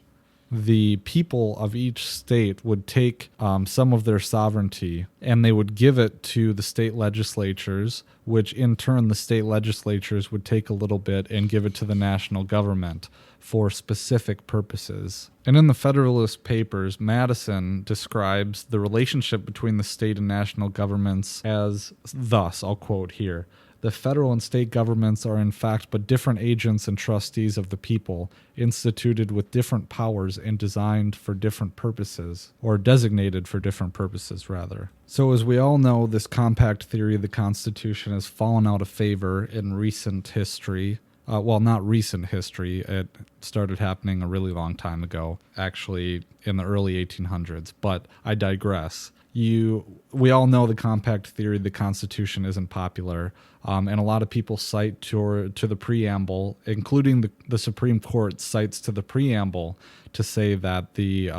the people of each state would take some of their sovereignty and they would give it to the state legislatures, which in turn the state legislatures would take a little bit and give it to the national government for specific purposes. And in the Federalist Papers, Madison describes the relationship between the state and national governments as thus, I'll quote here, "The federal and state governments are in fact but different agents and trustees of the people, instituted with different powers and designed for different purposes, or designated for different purposes, rather." So as we all know, this compact theory of the Constitution has fallen out of favor in recent history. Well, not recent history. It started happening a really long time ago, actually in the early 1800s, but I digress. we all know the compact theory, the Constitution isn't popular, and a lot of people cite to the preamble, including the Supreme Court cites to the preamble to say that the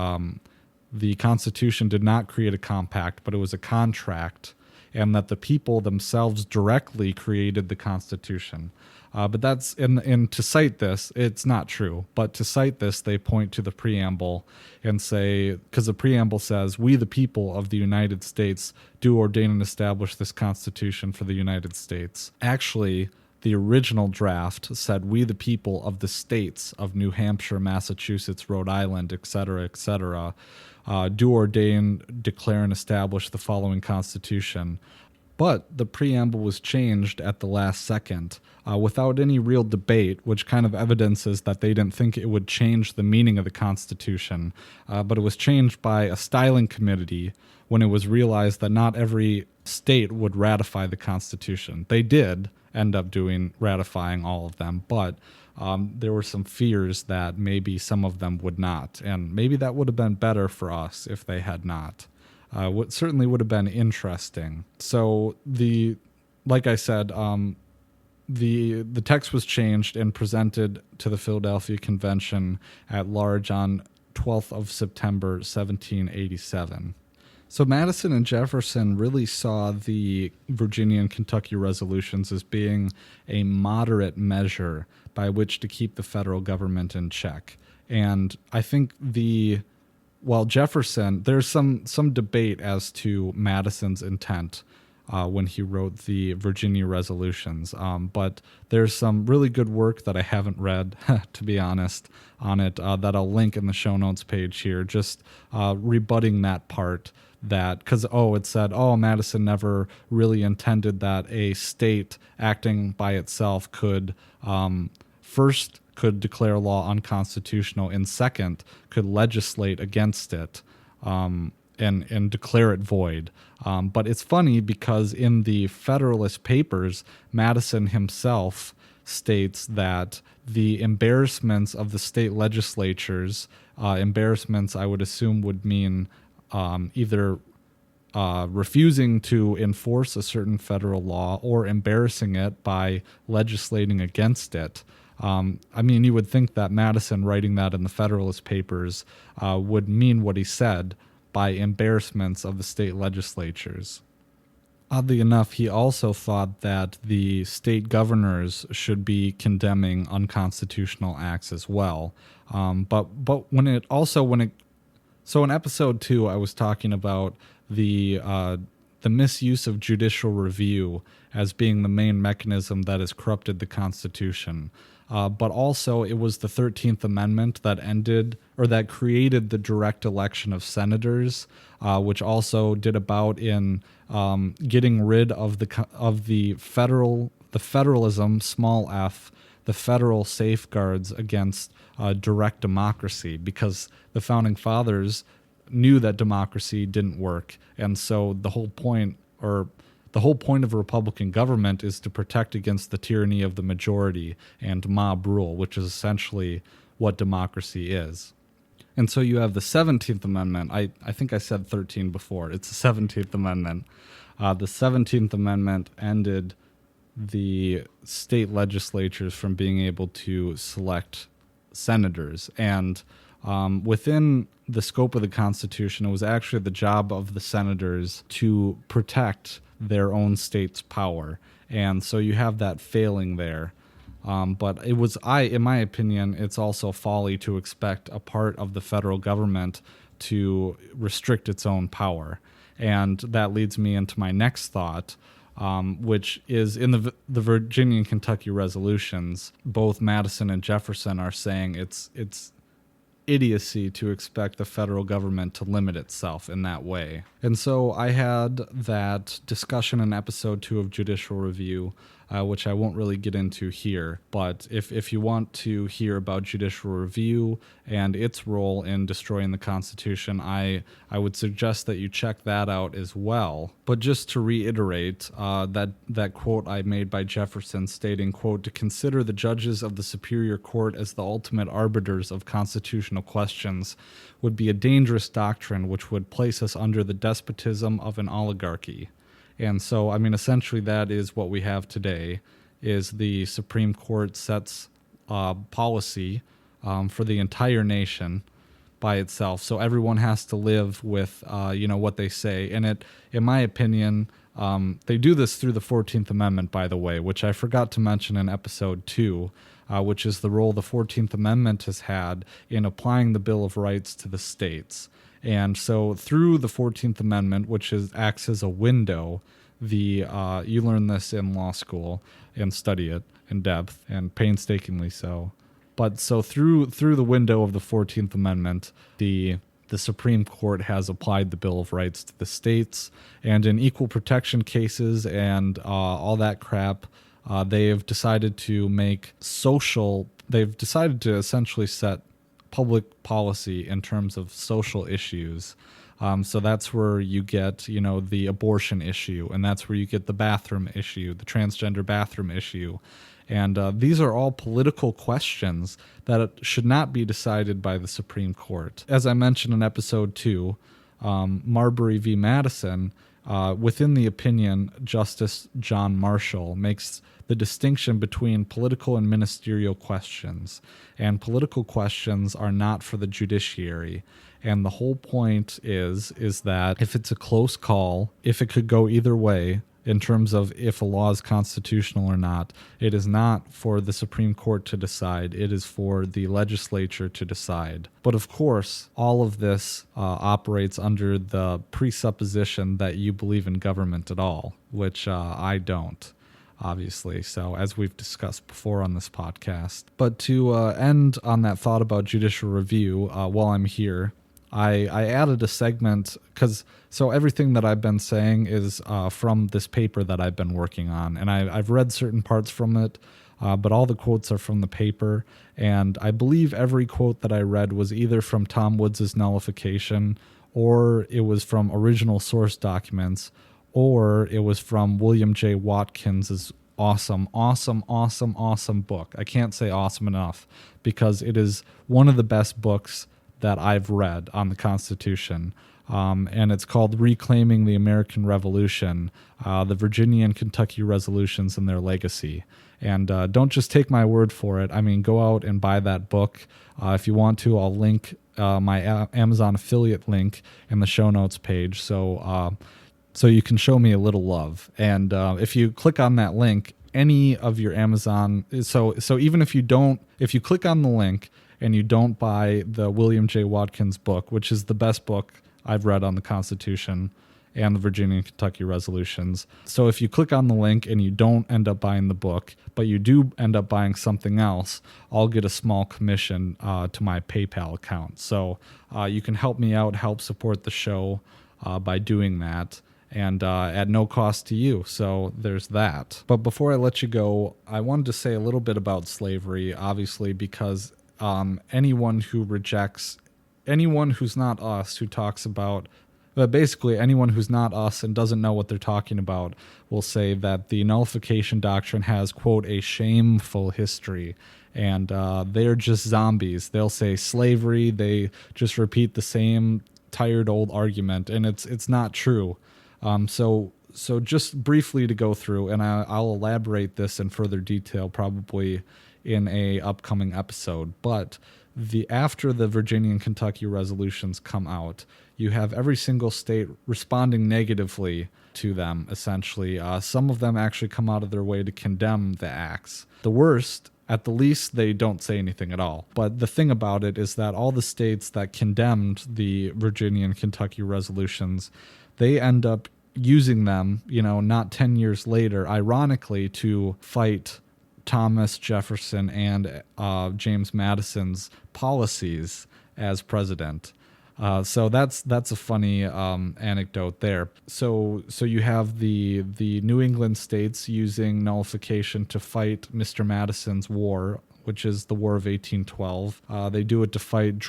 Constitution did not create a compact, but it was a contract, and that the people themselves directly created the Constitution. But that's and to cite this, it's not true. But to cite this, they point to the preamble and say, because the preamble says, "We, the people of the United States, do ordain and establish this Constitution for the United States." Actually, the original draft said, "We, the people of the states of New Hampshire, Massachusetts, Rhode Island, etc., do ordain, declare, and establish the following Constitution." But the preamble was changed at the last second without any real debate, which kind of evidences that they didn't think it would change the meaning of the Constitution. But it was changed by a styling committee when it was realized that not every state would ratify the Constitution. They did end up ratifying all of them, but there were some fears that maybe some of them would not. And maybe that would have been better for us if they had not. What certainly would have been interesting. So like I said, the text was changed and presented to the Philadelphia Convention at large on 12th of September, 1787. So Madison and Jefferson really saw the Virginia and Kentucky resolutions as being a moderate measure by which to keep the federal government in check. And I think Jefferson, there's some debate as to Madison's intent when he wrote the Virginia resolutions. But there's some really good work that I haven't read, to be honest, on it that I'll link in the show notes page here, just rebutting that part because it said, Madison never really intended that a state acting by itself could first could declare law unconstitutional, and second, could legislate against it and declare it void. But it's funny because in the Federalist Papers, Madison himself states that the embarrassments of the state legislatures, embarrassments I would assume would mean either refusing to enforce a certain federal law or embarrassing it by legislating against it. You would think that Madison writing that in the Federalist Papers would mean what he said by embarrassments of the state legislatures. Oddly enough, he also thought that the state governors should be condemning unconstitutional acts as well. So in episode 2, I was talking about the misuse of judicial review as being the main mechanism that has corrupted the Constitution. But also it was the 13th Amendment that created the direct election of senators, which also did about in getting rid of the federalism, small f, the federal safeguards against direct democracy, because the founding fathers knew that democracy didn't work, and so the whole point of a Republican government is to protect against the tyranny of the majority and mob rule, which is essentially what democracy is. And so you have the 17th Amendment. I think I said 13 before. It's the 17th Amendment. The 17th Amendment ended the state legislatures from being able to select senators. And within the scope of the Constitution, it was actually the job of the senators to protect their own state's power. And so you have that failing there. But in my opinion, it's also folly to expect a part of the federal government to restrict its own power. And that leads me into my next thought, which is in the Virginia and Kentucky resolutions, both Madison and Jefferson are saying it's idiocy to expect the federal government to limit itself in that way. And so I had that discussion in episode 2 of Judicial Review which I won't really get into here. But if you want to hear about judicial review and its role in destroying the Constitution, I would suggest that you check that out as well. But just to reiterate, that quote I made by Jefferson stating, quote, "To consider the judges of the Superior Court as the ultimate arbiters of constitutional questions would be a dangerous doctrine which would place us under the despotism of an oligarchy." And so, I mean, essentially that is what we have today, is the Supreme Court sets policy for the entire nation by itself. So everyone has to live with, what they say. And in my opinion, they do this through the 14th Amendment, by the way, which I forgot to mention in episode 2, which is the role the 14th Amendment has had in applying the Bill of Rights to the states. And so through the 14th Amendment, which acts as a window, you learn this in law school and study it in depth and painstakingly so. But so through the window of the 14th Amendment, the Supreme Court has applied the Bill of Rights to the states, and in equal protection cases and all that crap, they have decided to they've decided to essentially set public policy in terms of social issues. So that's where you get, the abortion issue, and that's where you get the bathroom issue, the transgender bathroom issue. And these are all political questions that should not be decided by the Supreme Court. As I mentioned in episode 2, Marbury v. Madison, within the opinion, Justice John Marshall makes the distinction between political and ministerial questions. And political questions are not for the judiciary. And the whole point is that if it's a close call, if it could go either way, in terms of if a law is constitutional or not, it is not for the Supreme Court to decide. It is for the legislature to decide. But of course, all of this operates under the presupposition that you believe in government at all, which I don't, obviously. So as we've discussed before on this podcast. But to end on that thought about judicial review, while I'm here, I added a segment so everything that I've been saying is from this paper that I've been working on, and I've read certain parts from it, but all the quotes are from the paper, and I believe every quote that I read was either from Tom Woods' Nullification, or it was from original source documents, or it was from William J. Watkins' awesome book. I can't say awesome enough, because it is one of the best books that I've read on the Constitution, and it's called Reclaiming the American Revolution, the Virginia and Kentucky Resolutions and Their Legacy. And don't just take my word for it. I mean, go out and buy that book. If you want to, I'll link my Amazon affiliate link in the show notes page, so you can show me a little love. And if you click on that link, any of your Amazon, so even if you click on the link and you don't buy the William J. Watkins book, which is the best book I've read on the Constitution and the Virginia and Kentucky Resolutions. So if you click on the link and you don't end up buying the book, but you do end up buying something else, I'll get a small commission to my PayPal account. So you can help me out, help support the show by doing that, and at no cost to you. So there's that. But before I let you go, I wanted to say a little bit about slavery, obviously, because anyone who's not us, who talks about, basically anyone who's not us and doesn't know what they're talking about, will say that the nullification doctrine has, quote, a shameful history, and they're just zombies. They'll say slavery, they just repeat the same tired old argument, and it's not true. So just briefly to go through, and I'll elaborate this in further detail probably in a upcoming episode, but after the Virginia and Kentucky resolutions come out, you have every single state responding negatively to them, essentially. Some of them actually come out of their way to condemn the acts. The worst, at the least, they don't say anything at all. But the thing about it is that all the states that condemned the Virginia and Kentucky resolutions, they end up using them, not 10 years later, ironically, to fight Thomas Jefferson and James Madison's policies as president. So that's a funny anecdote there. So you have the New England states using nullification to fight Mr. Madison's war, which is the War of 1812. They do it to fight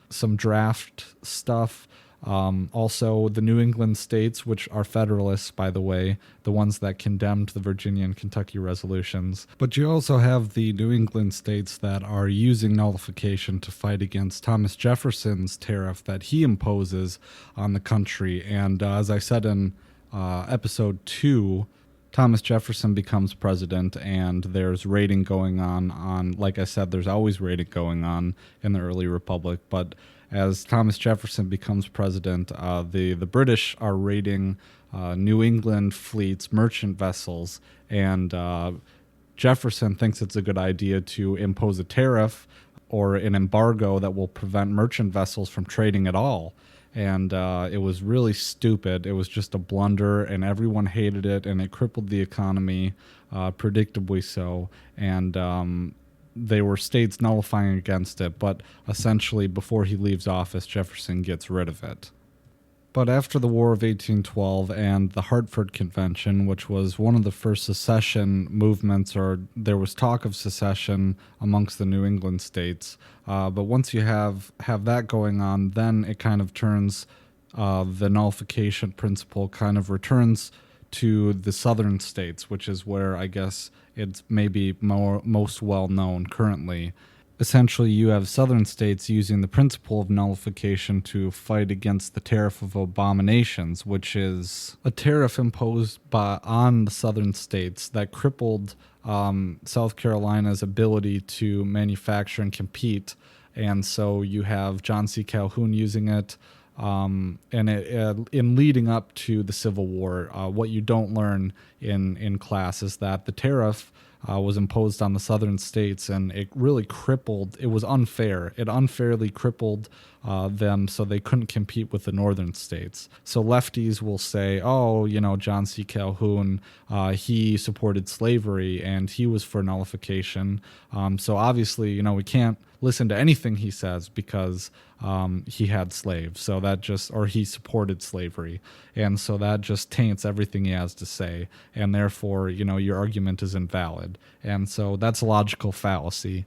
some draft stuff. Also, the New England states, which are Federalists, by the way, the ones that condemned the Virginia and Kentucky resolutions. But you also have the New England states that are using nullification to fight against Thomas Jefferson's tariff that he imposes on the country. And as I said in episode 2, Thomas Jefferson becomes president, and there's raiding going on. Like I said, there's always raiding going on in the early republic, but as Thomas Jefferson becomes president, the British are raiding New England fleets, merchant vessels, and Jefferson thinks it's a good idea to impose a tariff or an embargo that will prevent merchant vessels from trading at all. And it was really stupid. It was just a blunder, and everyone hated it, and it crippled the economy, predictably so. And they were states nullifying against it, but essentially before he leaves office, Jefferson gets rid of it. But after the War of 1812 and the Hartford Convention, which was one of the first secession movements, or there was talk of secession amongst the New England states, but once you have that going on, then it kind of turns, the nullification principle kind of returns to the southern states, which is where I guess it's maybe most well known currently. Essentially, you have southern states using the principle of nullification to fight against the tariff of abominations, which is a tariff imposed on the southern states that crippled South Carolina's ability to manufacture and compete. And so you have John C. Calhoun using it. And in leading up to the Civil War, what you don't learn in class is that the tariff was imposed on the southern states, and it really crippled. It was unfair. It unfairly crippled them, so they couldn't compete with the northern states. So lefties will say, oh, John C. Calhoun, he supported slavery, and he was for nullification. So obviously, we can't listen to anything he says because he had slaves. So that or he supported slavery. And so that just taints everything he has to say. And therefore, your argument is invalid. And so that's a logical fallacy.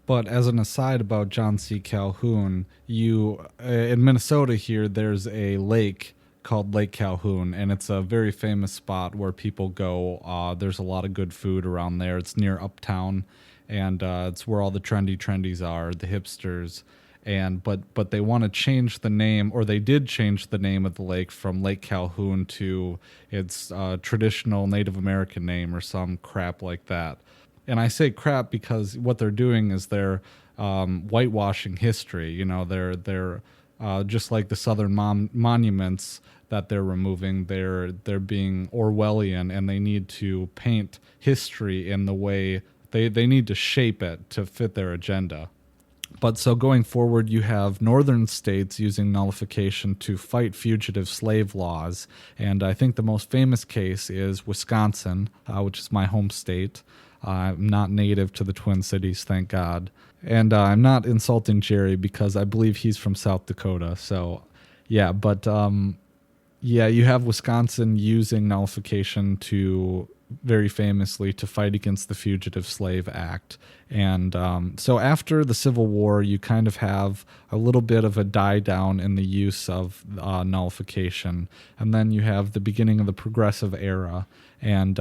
But as an aside about John C. Calhoun, in Minnesota here, there's a lake called Lake Calhoun, and it's a very famous spot where people go. There's a lot of good food around there. It's near Uptown, and it's where all the trendies are, the hipsters. But they want to change the name, or they did change the name of the lake from Lake Calhoun to its traditional Native American name or some crap like that. And I say crap because what they're doing is they're whitewashing history. They're just like the Southern monuments that they're removing. They're being Orwellian, and they need to paint history in the way they need to shape it to fit their agenda. But so going forward, you have northern states using nullification to fight fugitive slave laws. And I think the most famous case is Wisconsin, which is my home state. I'm not native to the Twin Cities, thank God. And I'm not insulting Jerry because I believe he's from South Dakota. So, yeah, but you have Wisconsin using nullification very famously to fight against the Fugitive Slave Act. And so after the Civil War, you kind of have a little bit of a die down in the use of nullification. And then you have the beginning of the Progressive Era. And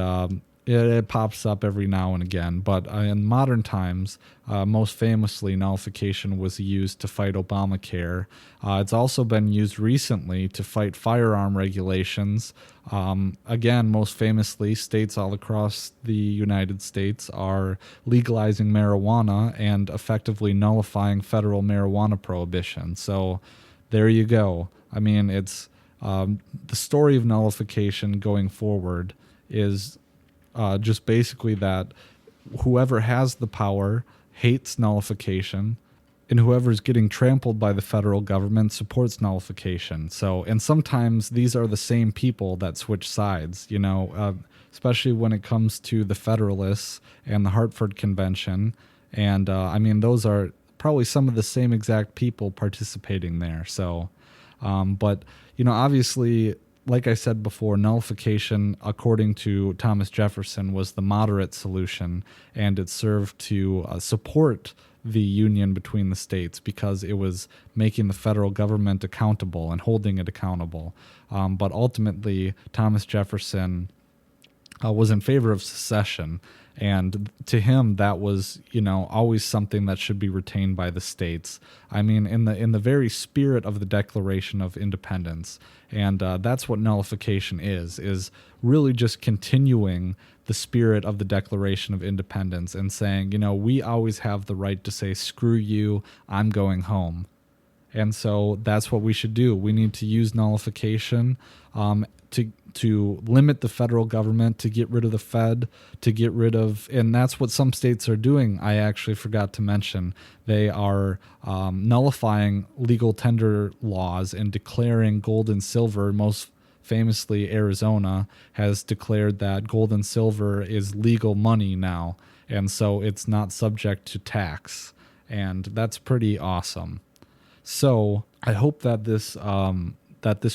it pops up every now and again. But in modern times, most famously, nullification was used to fight Obamacare. It's also been used recently to fight firearm regulations. Again, most famously, states all across the United States are legalizing marijuana and effectively nullifying federal marijuana prohibition. So there you go. I mean, it's the story of nullification going forward is just basically that whoever has the power hates nullification, and whoever's getting trampled by the federal government supports nullification. So, and sometimes these are the same people that switch sides, especially when it comes to the Federalists and the Hartford Convention. And I mean, those are probably some of the same exact people participating there. So, but, obviously, like I said before, nullification, according to Thomas Jefferson, was the moderate solution, and it served to support the union between the states because it was making the federal government accountable and holding it accountable. But ultimately, Thomas Jefferson was in favor of secession, and to him that was always something that should be retained by the states. I mean, in the very spirit of the Declaration of Independence, and that's what nullification is really just continuing the spirit of the Declaration of Independence and saying, we always have the right to say, screw you, I'm going home. And so that's what we should do. We need to use nullification to limit the federal government, to get rid of the Fed, to get rid of, and that's what some states are doing. I actually forgot to mention, they are nullifying legal tender laws and declaring gold and silver. Most famously, Arizona has declared that gold and silver is legal money now, and so it's not subject to tax, and that's pretty awesome. So I hope that this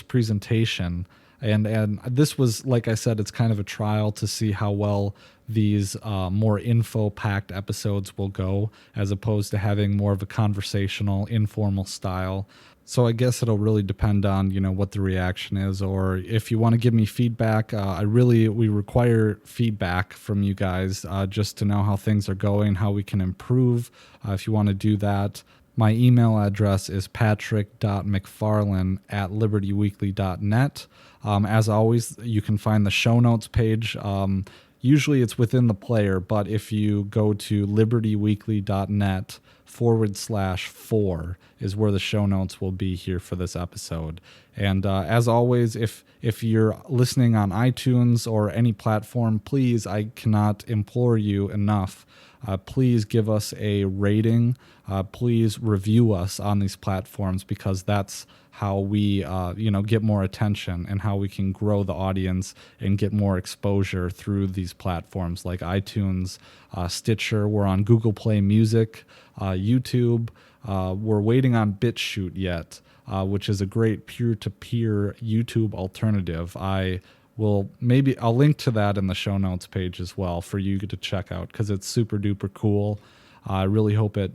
presentation, and this was, like I said, it's kind of a trial to see how well these more info-packed episodes will go, as opposed to having more of a conversational, informal style. So I guess it'll really depend on, what the reaction is, or if you want to give me feedback. We require feedback from you guys just to know how things are going, how we can improve. If you want to do that, my email address is patrick.macfarlane@libertyweekly.net. As always, you can find the show notes page. Usually it's within the player, but if you go to libertyweekly.net/4 is where the show notes will be here for this episode. And as always, if you're listening on iTunes or any platform, please, I cannot implore you enough, please give us a rating. Please review us on these platforms, because that's how we get more attention and how we can grow the audience and get more exposure through these platforms like iTunes, Stitcher. We're on Google Play Music, YouTube. We're waiting on Bitchute yet, which is a great peer-to-peer YouTube alternative. I'll link to that in the show notes page as well for you to check out, because it's super duper cool. I really hope it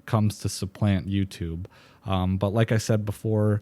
comes to supplant YouTube. But like I said before,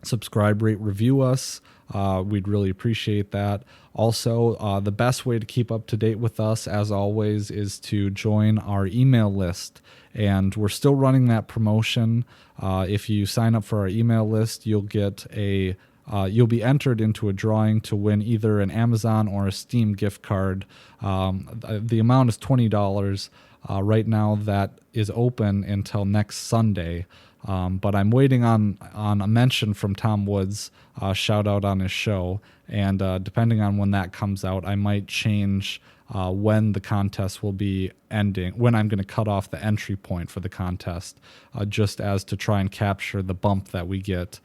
subscribe, rate, review us. We'd really appreciate that. Also, the best way to keep up to date with us, as always, is to join our email list. And we're still running that promotion. If you sign up for our email list, you'll be entered into a drawing to win either an Amazon or a Steam gift card. The amount is $20. Right now, that is open until next Sunday. But I'm waiting on a mention from Tom Woods, shout out on his show. And depending on when that comes out, I might change when the contest will be ending, when I'm going to cut off the entry point for the contest, just as to try and capture the bump that we get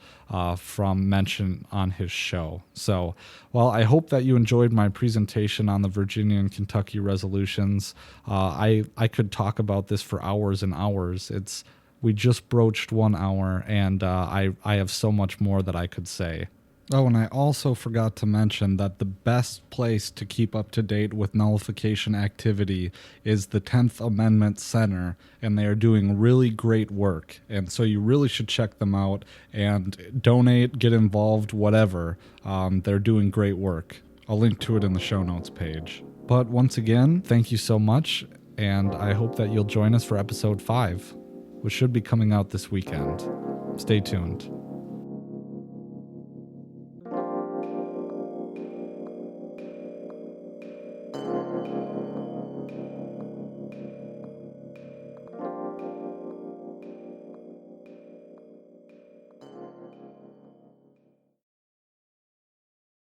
from mention on his show. So, well, I hope that you enjoyed my presentation on the Virginia and Kentucky resolutions. I could talk about this for hours and hours. We just broached 1 hour, and I have so much more that I could say. Oh, and I also forgot to mention that the best place to keep up to date with nullification activity is the 10th Amendment Center, and they are doing really great work. And so you really should check them out and donate, get involved, whatever. They're doing great work. I'll link to it in the show notes page. But once again, thank you so much, and I hope that you'll join us for episode 5, which should be coming out this weekend. Stay tuned.